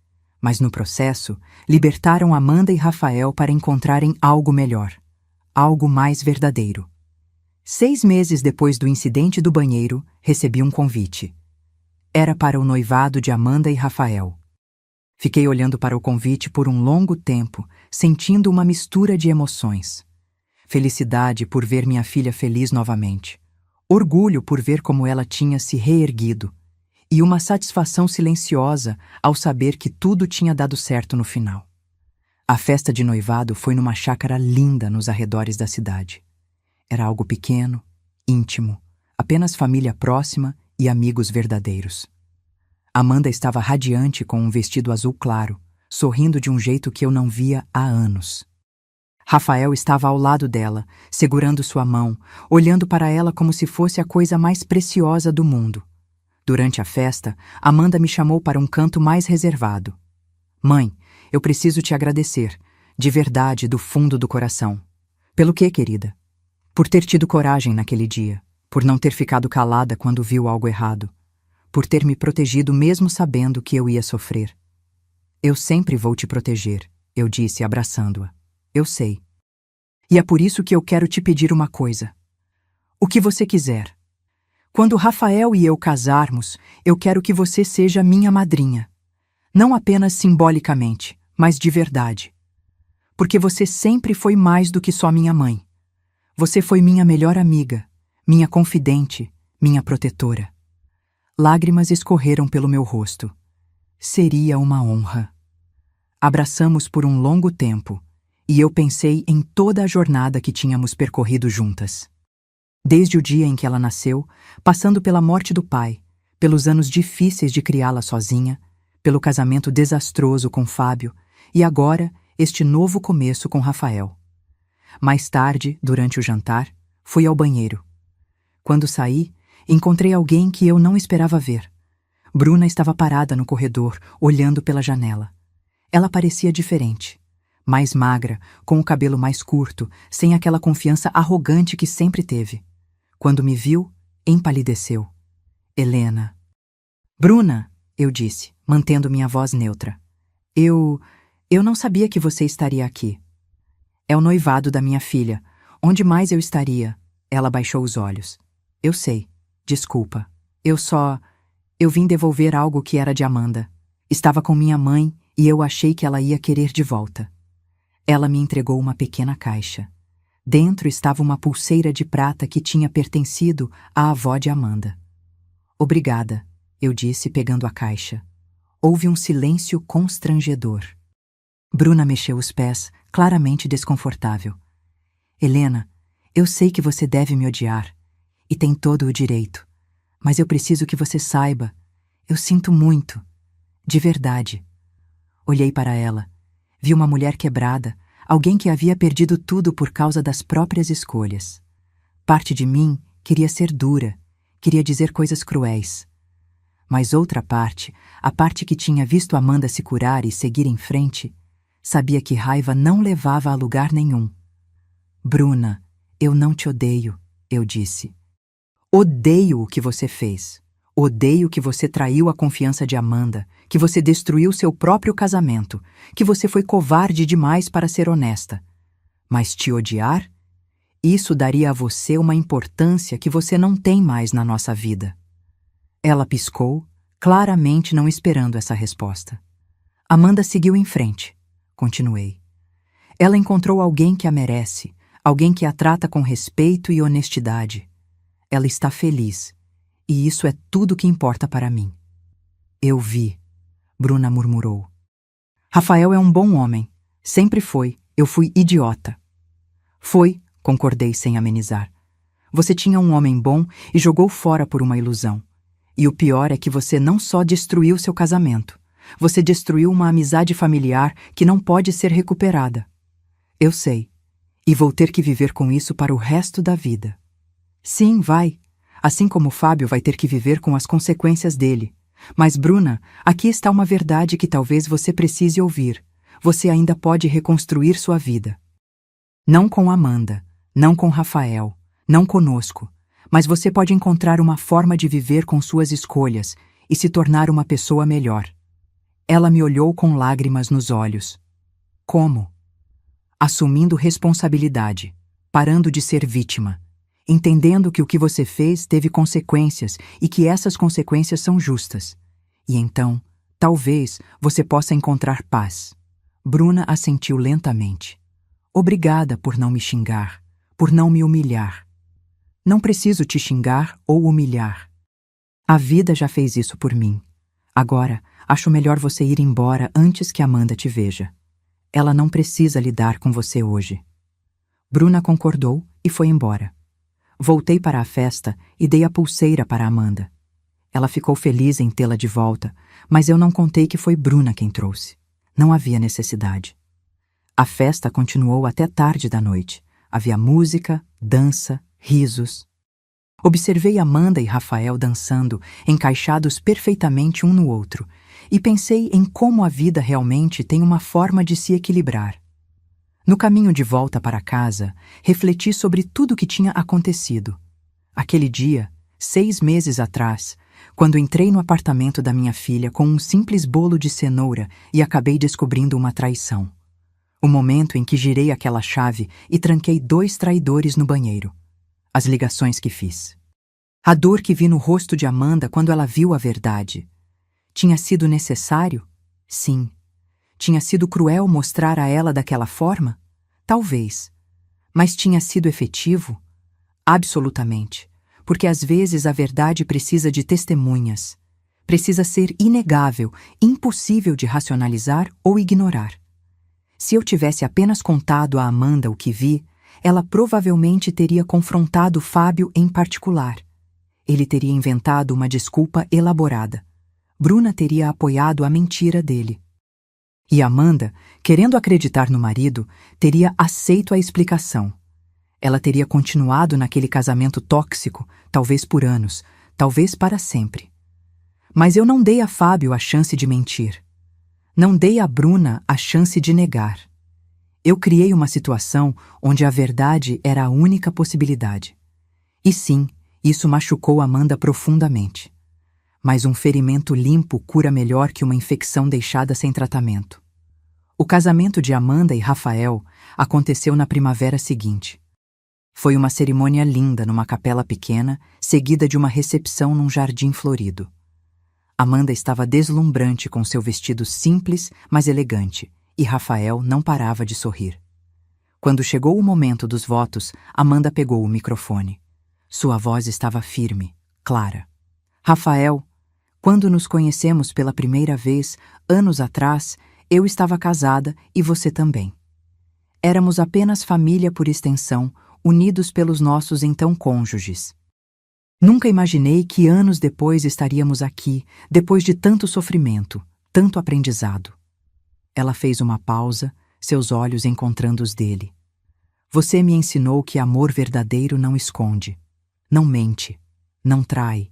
Mas no processo, libertaram Amanda e Rafael para encontrarem algo melhor, algo mais verdadeiro. 6 meses depois do incidente do banheiro, recebi um convite. Era para o noivado de Amanda e Rafael. Fiquei olhando para o convite por um longo tempo, sentindo uma mistura de emoções. Felicidade por ver minha filha feliz novamente. Orgulho por ver como ela tinha se reerguido. E uma satisfação silenciosa ao saber que tudo tinha dado certo no final. A festa de noivado foi numa chácara linda nos arredores da cidade. Era algo pequeno, íntimo, apenas família próxima e amigos verdadeiros. Amanda estava radiante com um vestido azul claro, sorrindo de um jeito que eu não via há anos. Rafael estava ao lado dela, segurando sua mão, olhando para ela como se fosse a coisa mais preciosa do mundo. Durante a festa, Amanda me chamou para um canto mais reservado. Mãe, eu preciso te agradecer, de verdade, do fundo do coração. Pelo quê, querida? Por ter tido coragem naquele dia, por não ter ficado calada quando viu algo errado, por ter me protegido mesmo sabendo que eu ia sofrer. Eu sempre vou te proteger, eu disse abraçando-a. Eu sei. E é por isso que eu quero te pedir uma coisa. O que você quiser. Quando Rafael e eu casarmos, eu quero que você seja minha madrinha. Não apenas simbolicamente, mas de verdade. Porque você sempre foi mais do que só minha mãe. Você foi minha melhor amiga, minha confidente, minha protetora. Lágrimas escorreram pelo meu rosto. Seria uma honra. Abraçamos por um longo tempo, e eu pensei em toda a jornada que tínhamos percorrido juntas. Desde o dia em que ela nasceu, passando pela morte do pai, pelos anos difíceis de criá-la sozinha, pelo casamento desastroso com Fábio e agora este novo começo com Rafael. Mais tarde, durante o jantar, fui ao banheiro. Quando saí, encontrei alguém que eu não esperava ver. Bruna estava parada no corredor, olhando pela janela. Ela parecia diferente. Mais magra, com o cabelo mais curto, sem aquela confiança arrogante que sempre teve. Quando me viu, empalideceu. Helena. Bruna, eu disse, mantendo minha voz neutra. Eu não sabia que você estaria aqui. É o noivado da minha filha. Onde mais eu estaria? Ela baixou os olhos. Eu sei. Desculpa. Eu vim devolver algo que era de Amanda. Estava com minha mãe e eu achei que ela ia querer de volta. Ela me entregou uma pequena caixa. Dentro estava uma pulseira de prata que tinha pertencido à avó de Amanda. Obrigada, eu disse pegando a caixa. Houve um silêncio constrangedor. Bruna mexeu os pés, claramente desconfortável. Helena, eu sei que você deve me odiar, e tem todo o direito, mas eu preciso que você saiba. Eu sinto muito, de verdade. Olhei para ela. Vi uma mulher quebrada, alguém que havia perdido tudo por causa das próprias escolhas. Parte de mim queria ser dura, queria dizer coisas cruéis. Mas outra parte, a parte que tinha visto Amanda se curar e seguir em frente, sabia que raiva não levava a lugar nenhum. Bruna, eu não te odeio, eu disse. Odeio o que você fez. Odeio que você traiu a confiança de Amanda, que você destruiu seu próprio casamento, que você foi covarde demais para ser honesta. Mas te odiar? Isso daria a você uma importância que você não tem mais na nossa vida. Ela piscou, claramente não esperando essa resposta. Amanda seguiu em frente. Continuei. Ela encontrou alguém que a merece, alguém que a trata com respeito e honestidade. Ela está feliz. E isso é tudo que importa para mim. Eu vi, Bruna murmurou. Rafael é um bom homem. Sempre foi, Eu fui idiota. Foi, concordei sem amenizar. Você tinha um homem bom e jogou fora por uma ilusão. E o pior é que você não só destruiu seu casamento, você destruiu uma amizade familiar que não pode ser recuperada. Eu sei. E vou ter que viver com isso para o resto da vida. Sim, vai. Assim como Fábio vai ter que viver com as consequências dele. Mas, Bruna, aqui está uma verdade que talvez você precise ouvir. Você ainda pode reconstruir sua vida. Não com Amanda, não com Rafael, não conosco, mas você pode encontrar uma forma de viver com suas escolhas e se tornar uma pessoa melhor. Ela me olhou com lágrimas nos olhos. Como? Assumindo responsabilidade, parando de ser vítima, entendendo que o que você fez teve consequências e que essas consequências são justas. E então, talvez, você possa encontrar paz. Bruna assentiu lentamente. Obrigada por não me xingar, por não me humilhar. Não preciso te xingar ou humilhar. A vida já fez isso por mim. Agora, acho melhor você ir embora antes que Amanda te veja. Ela não precisa lidar com você hoje. Bruna concordou e foi embora. Voltei para a festa e dei a pulseira para Amanda. Ela ficou feliz em tê-la de volta, mas eu não contei que foi Bruna quem trouxe. Não havia necessidade. A festa continuou até tarde da noite. Havia música, dança, risos. Observei Amanda e Rafael dançando, encaixados perfeitamente um no outro, e pensei em como a vida realmente tem uma forma de se equilibrar. No caminho de volta para casa, refleti sobre tudo o que tinha acontecido. Aquele dia, 6 meses atrás, quando entrei no apartamento da minha filha com um simples bolo de cenoura e acabei descobrindo uma traição. O momento em que girei aquela chave e tranquei 2 traidores no banheiro. As ligações que fiz. A dor que vi no rosto de Amanda quando ela viu a verdade. Tinha sido necessário? Sim. Tinha sido cruel mostrar a ela daquela forma? Talvez. Mas tinha sido efetivo? Absolutamente. Porque às vezes a verdade precisa de testemunhas. Precisa ser inegável, impossível de racionalizar ou ignorar. Se eu tivesse apenas contado a Amanda o que vi, ela provavelmente teria confrontado Fábio em particular. Ele teria inventado uma desculpa elaborada. Bruna teria apoiado a mentira dele. E Amanda, querendo acreditar no marido, teria aceito a explicação. Ela teria continuado naquele casamento tóxico, talvez por anos, talvez para sempre. Mas eu não dei a Fábio a chance de mentir. Não dei a Bruna a chance de negar. Eu criei uma situação onde a verdade era a única possibilidade. E sim, isso machucou Amanda profundamente. Mas um ferimento limpo cura melhor que uma infecção deixada sem tratamento. O casamento de Amanda e Rafael aconteceu na primavera seguinte. Foi uma cerimônia linda numa capela pequena, seguida de uma recepção num jardim florido. Amanda estava deslumbrante com seu vestido simples, mas elegante, e Rafael não parava de sorrir. Quando chegou o momento dos votos, Amanda pegou o microfone. Sua voz estava firme, clara. Rafael, quando nos conhecemos pela primeira vez, anos atrás, eu estava casada e você também. Éramos apenas família por extensão, unidos pelos nossos então cônjuges. Nunca imaginei que anos depois estaríamos aqui, depois de tanto sofrimento, tanto aprendizado. Ela fez uma pausa, seus olhos encontrando os dele. Você me ensinou que amor verdadeiro não esconde, não mente, não trai.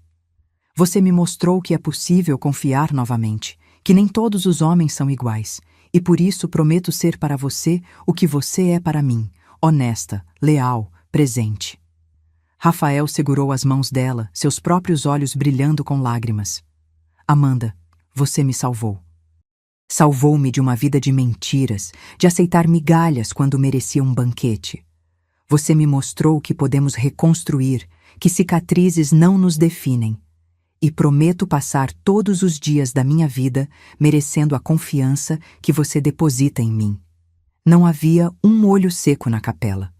Você me mostrou que é possível confiar novamente, que nem todos os homens são iguais, e por isso prometo ser para você o que você é para mim, honesta, leal, presente. Rafael segurou as mãos dela, seus próprios olhos brilhando com lágrimas. Amanda, você me salvou. Salvou-me de uma vida de mentiras, de aceitar migalhas quando merecia um banquete. Você me mostrou que podemos reconstruir, que cicatrizes não nos definem. E prometo passar todos os dias da minha vida merecendo a confiança que você deposita em mim. Não havia um olho seco na capela.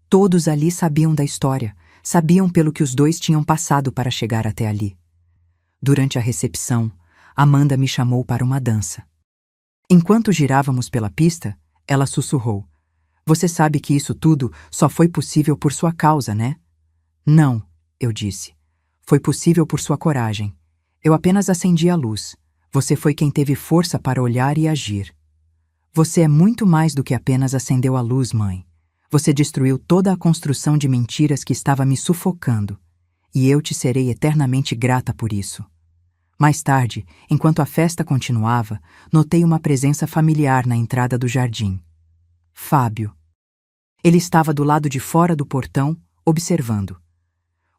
Todos ali sabiam da história, sabiam pelo que os dois tinham passado para chegar até ali. Durante a recepção, Amanda me chamou para uma dança. Enquanto girávamos pela pista, ela sussurrou: Você sabe que isso tudo só foi possível por sua causa, né? Não, eu disse. Foi possível por sua coragem. Eu apenas acendi a luz. Você foi quem teve força para olhar e agir. Você é muito mais do que apenas acendeu a luz, mãe. Você destruiu toda a construção de mentiras que estava me sufocando. E eu te serei eternamente grata por isso. Mais tarde, enquanto a festa continuava, notei uma presença familiar na entrada do jardim. Fábio. Ele estava do lado de fora do portão, observando.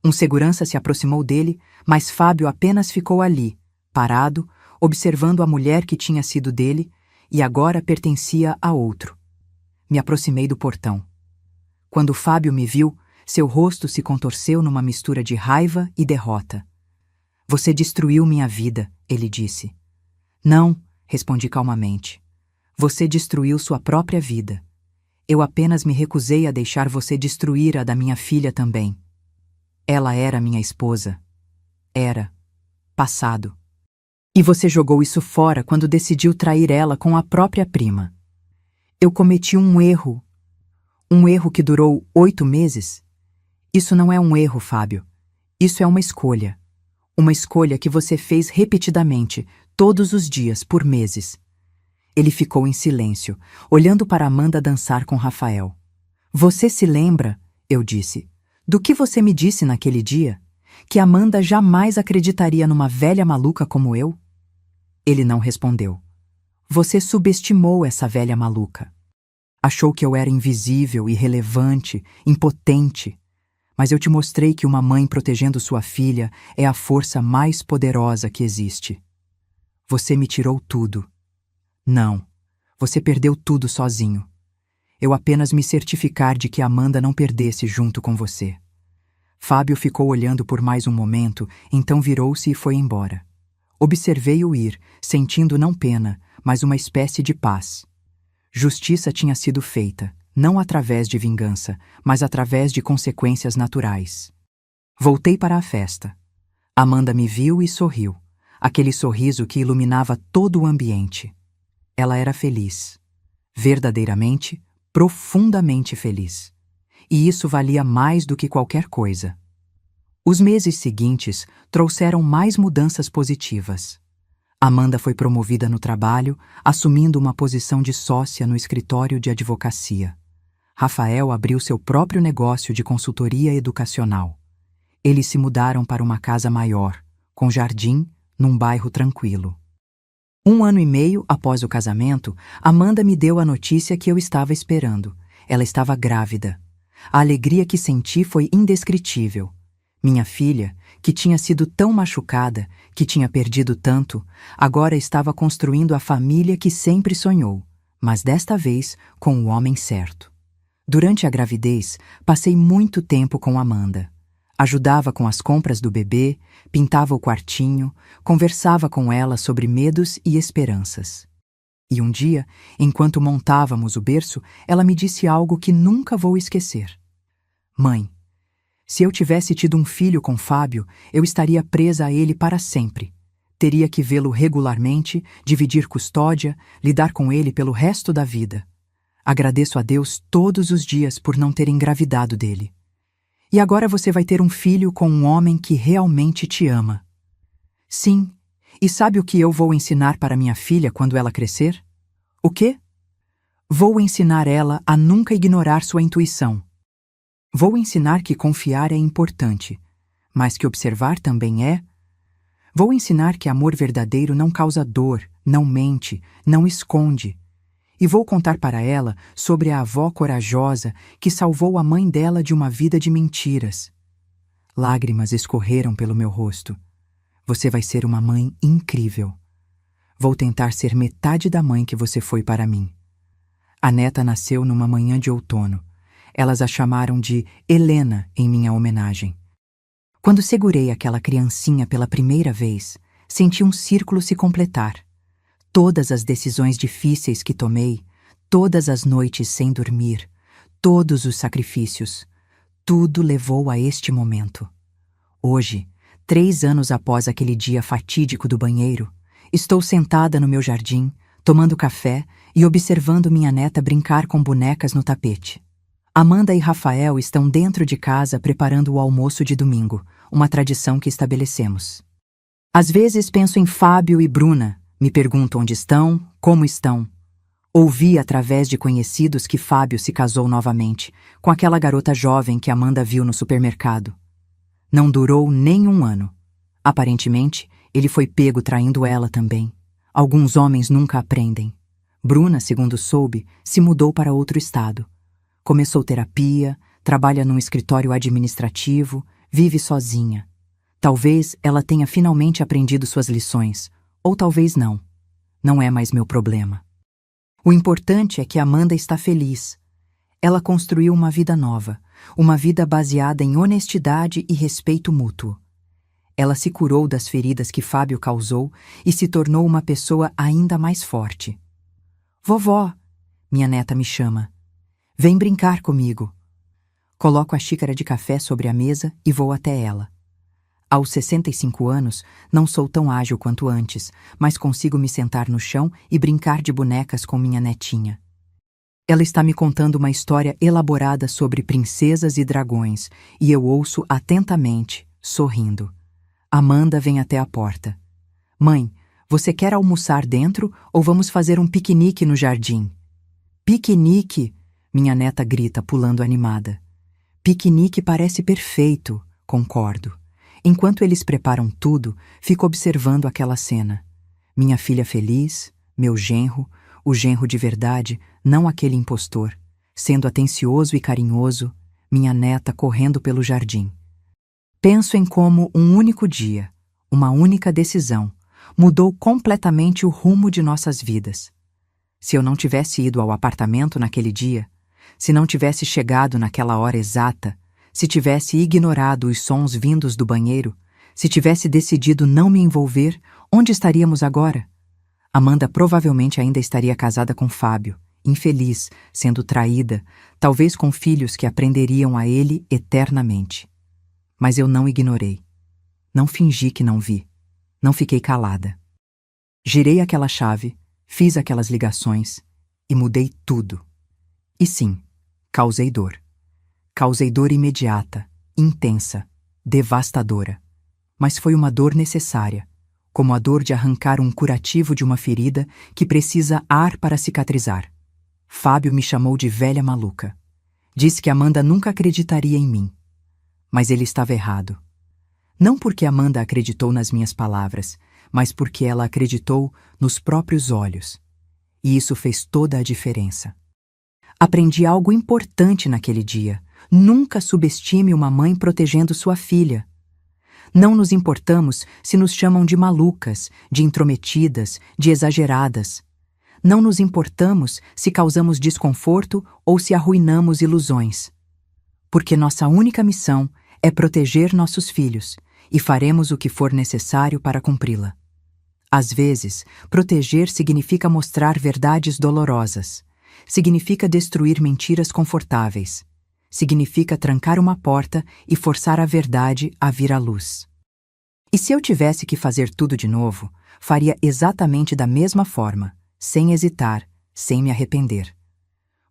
Um segurança se aproximou dele, mas Fábio apenas ficou ali, parado, observando a mulher que tinha sido dele e agora pertencia a outro. Me aproximei do portão. Quando Fábio me viu, seu rosto se contorceu numa mistura de raiva e derrota. Você destruiu minha vida, ele disse. Não, respondi calmamente. Você destruiu sua própria vida. Eu apenas me recusei a deixar você destruir a da minha filha também. Ela era minha esposa. Era. Passado. E você jogou isso fora quando decidiu trair ela com a própria prima. Eu cometi um erro. Um erro que durou 8 meses? Isso não é um erro, Fábio. Isso é uma escolha. Uma escolha que você fez repetidamente, todos os dias, por meses. Ele ficou em silêncio, olhando para Amanda dançar com Rafael. Você se lembra, eu disse, do que você me disse naquele dia? Que Amanda jamais acreditaria numa velha maluca como eu? Ele não respondeu. Você subestimou essa velha maluca. Achou que eu era invisível, irrelevante, impotente. Mas eu te mostrei que uma mãe protegendo sua filha é a força mais poderosa que existe. Você me tirou tudo. Não, você perdeu tudo sozinho. Eu apenas me certificar de que Amanda não perdesse junto com você. Fábio ficou olhando por mais um momento, então virou-se e foi embora. Observei-o ir, sentindo não pena, mas uma espécie de paz. Justiça tinha sido feita, não através de vingança, mas através de consequências naturais. Voltei para a festa. Amanda me viu e sorriu, aquele sorriso que iluminava todo o ambiente. Ela era feliz. Verdadeiramente, profundamente feliz. E isso valia mais do que qualquer coisa. Os meses seguintes trouxeram mais mudanças positivas. Amanda foi promovida no trabalho, assumindo uma posição de sócia no escritório de advocacia. Rafael abriu seu próprio negócio de consultoria educacional. Eles se mudaram para uma casa maior, com jardim, num bairro tranquilo. 1 ano e meio após o casamento, Amanda me deu a notícia que eu estava esperando. Ela estava grávida. A alegria que senti foi indescritível. Minha filha, que tinha sido tão machucada, que tinha perdido tanto, agora estava construindo a família que sempre sonhou, mas desta vez com o homem certo. Durante a gravidez, passei muito tempo com Amanda. Ajudava com as compras do bebê, pintava o quartinho, conversava com ela sobre medos e esperanças. E um dia, enquanto montávamos o berço, ela me disse algo que nunca vou esquecer. Mãe, se eu tivesse tido um filho com Fábio, eu estaria presa a ele para sempre. Teria que vê-lo regularmente, dividir custódia, lidar com ele pelo resto da vida. Agradeço a Deus todos os dias por não ter engravidado dele. E agora você vai ter um filho com um homem que realmente te ama. Sim, e sabe o que eu vou ensinar para minha filha quando ela crescer? O quê? Vou ensinar ela a nunca ignorar sua intuição. Vou ensinar que confiar é importante, mas que observar também é. Vou ensinar que amor verdadeiro não causa dor, não mente, não esconde. E vou contar para ela sobre a avó corajosa que salvou a mãe dela de uma vida de mentiras. Lágrimas escorreram pelo meu rosto. Você vai ser uma mãe incrível. Vou tentar ser metade da mãe que você foi para mim. A neta nasceu numa manhã de outono. Elas a chamaram de Helena em minha homenagem. Quando segurei aquela criancinha pela primeira vez, senti um círculo se completar. Todas as decisões difíceis que tomei, todas as noites sem dormir, todos os sacrifícios, tudo levou a este momento. Hoje, 3 anos após aquele dia fatídico do banheiro, estou sentada no meu jardim, tomando café e observando minha neta brincar com bonecas no tapete. Amanda e Rafael estão dentro de casa preparando o almoço de domingo, uma tradição que estabelecemos. Às vezes penso em Fábio e Bruna, me pergunto onde estão, como estão. Ouvi através de conhecidos que Fábio se casou novamente, com aquela garota jovem que Amanda viu no supermercado. Não durou nem um ano. Aparentemente, ele foi pego traindo ela também. Alguns homens nunca aprendem. Bruna, segundo soube, se mudou para outro estado. Começou terapia, trabalha num escritório administrativo, vive sozinha. Talvez ela tenha finalmente aprendido suas lições, ou talvez não. Não é mais meu problema. O importante é que Amanda está feliz. Ela construiu uma vida nova, uma vida baseada em honestidade e respeito mútuo. Ela se curou das feridas que Fábio causou e se tornou uma pessoa ainda mais forte. Vovó, minha neta me chama. Vem brincar comigo. Coloco a xícara de café sobre a mesa e vou até ela. Aos 65 anos, não sou tão ágil quanto antes, mas consigo me sentar no chão e brincar de bonecas com minha netinha. Ela está me contando uma história elaborada sobre princesas e dragões, e eu ouço atentamente, sorrindo. Amanda vem até a porta. Mãe, você quer almoçar dentro ou vamos fazer um piquenique no jardim? Piquenique! Minha neta grita, pulando animada. Piquenique parece perfeito, concordo. Enquanto eles preparam tudo, fico observando aquela cena. Minha filha feliz, meu genro, o genro de verdade, não aquele impostor, sendo atencioso e carinhoso, minha neta correndo pelo jardim. Penso em como um único dia, uma única decisão, mudou completamente o rumo de nossas vidas. Se eu não tivesse ido ao apartamento naquele dia, se não tivesse chegado naquela hora exata, se tivesse ignorado os sons vindos do banheiro, se tivesse decidido não me envolver, onde estaríamos agora? Amanda provavelmente ainda estaria casada com Fábio, infeliz, sendo traída, talvez com filhos que aprenderiam a ele eternamente. Mas eu não ignorei. Não fingi que não vi. Não fiquei calada. Girei aquela chave, fiz aquelas ligações e mudei tudo. E sim, causei dor. Causei dor imediata, intensa, devastadora. Mas foi uma dor necessária, como a dor de arrancar um curativo de uma ferida que precisa ar para cicatrizar. Fábio me chamou de velha maluca. Disse que Amanda nunca acreditaria em mim. Mas ele estava errado. Não porque Amanda acreditou nas minhas palavras, mas porque ela acreditou nos próprios olhos. E isso fez toda a diferença. Aprendi algo importante naquele dia. Nunca subestime uma mãe protegendo sua filha. Não nos importamos se nos chamam de malucas, de intrometidas, de exageradas. Não nos importamos se causamos desconforto ou se arruinamos ilusões. Porque nossa única missão é proteger nossos filhos, e faremos o que for necessário para cumpri-la. Às vezes, proteger significa mostrar verdades dolorosas, significa destruir mentiras confortáveis, significa trancar uma porta e forçar a verdade a vir à luz. E se eu tivesse que fazer tudo de novo, faria exatamente da mesma forma, sem hesitar, sem me arrepender.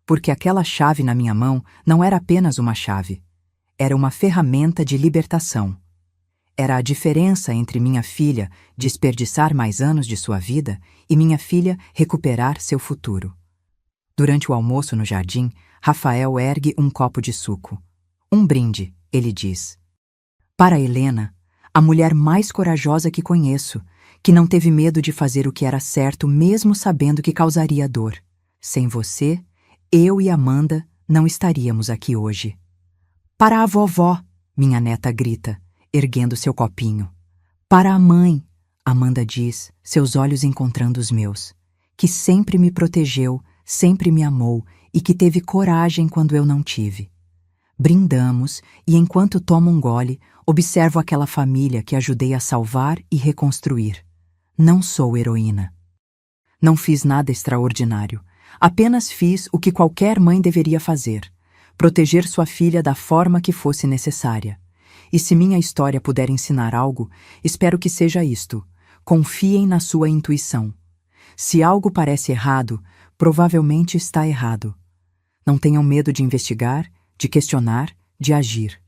Porque aquela chave na minha mão não era apenas uma chave. Era uma ferramenta de libertação. Era a diferença entre minha filha desperdiçar mais anos de sua vida e minha filha recuperar seu futuro. Durante o almoço no jardim, Rafael ergue um copo de suco. Um brinde, ele diz. Para Helena, a mulher mais corajosa que conheço, que não teve medo de fazer o que era certo mesmo sabendo que causaria dor. Sem você, eu e Amanda não estaríamos aqui hoje. Para a vovó, minha neta grita, erguendo seu copinho. Para a mãe, Amanda diz, seus olhos encontrando os meus, que sempre me protegeu, sempre me amou e que teve coragem quando eu não tive. Brindamos e, enquanto tomo um gole, observo aquela família que ajudei a salvar e reconstruir. Não sou heroína. Não fiz nada extraordinário. Apenas fiz o que qualquer mãe deveria fazer: proteger sua filha da forma que fosse necessária. E se minha história puder ensinar algo, espero que seja isto: confiem na sua intuição. Se algo parece errado, provavelmente está errado. Não tenham medo de investigar, de questionar, de agir.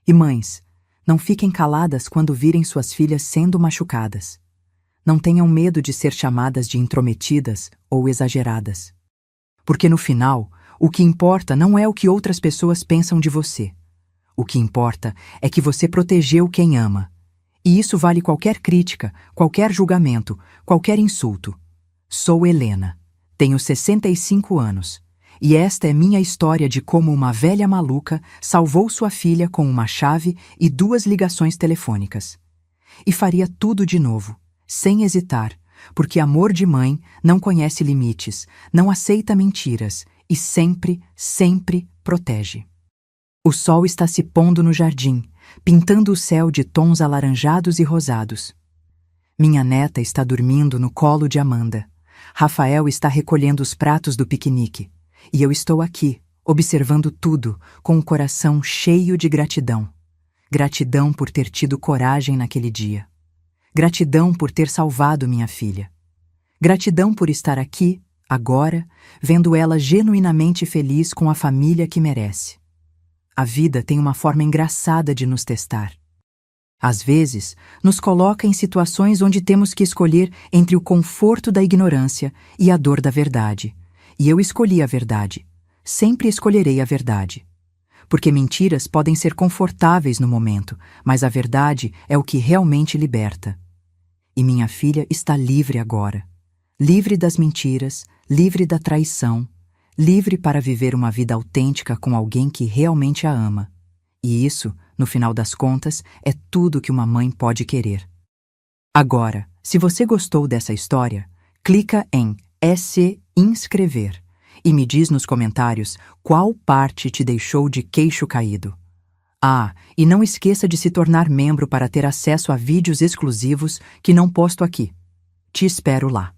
E mães, não fiquem caladas quando virem suas filhas sendo machucadas. Não tenham medo de ser chamadas de intrometidas ou exageradas. Porque no final, o que importa não é o que outras pessoas pensam de você. O que importa é que você protegeu quem ama. E isso vale qualquer crítica, qualquer julgamento, qualquer insulto. Sou Helena. Tenho 65 anos. E esta é minha história de como uma velha maluca salvou sua filha com uma chave e 2 ligações telefônicas. E faria tudo de novo, sem hesitar, porque amor de mãe não conhece limites, não aceita mentiras e sempre, sempre protege. O sol está se pondo no jardim, pintando o céu de tons alaranjados e rosados. Minha neta está dormindo no colo de Amanda. Rafael está recolhendo os pratos do piquenique. E eu estou aqui, observando tudo, com o coração cheio de gratidão. Gratidão por ter tido coragem naquele dia. Gratidão por ter salvado minha filha. Gratidão por estar aqui, agora, vendo ela genuinamente feliz com a família que merece. A vida tem uma forma engraçada de nos testar. Às vezes, nos coloca em situações onde temos que escolher entre o conforto da ignorância e a dor da verdade. E eu escolhi a verdade. Sempre escolherei a verdade. Porque mentiras podem ser confortáveis no momento, mas a verdade é o que realmente liberta. E minha filha está livre agora. Livre das mentiras, livre da traição, livre para viver uma vida autêntica com alguém que realmente a ama. E isso, no final das contas, é tudo que uma mãe pode querer. Agora, se você gostou dessa história, clica em se inscrever e me diz nos comentários qual parte te deixou de queixo caído. Ah, e não esqueça de se tornar membro para ter acesso a vídeos exclusivos que não posto aqui. Te espero lá.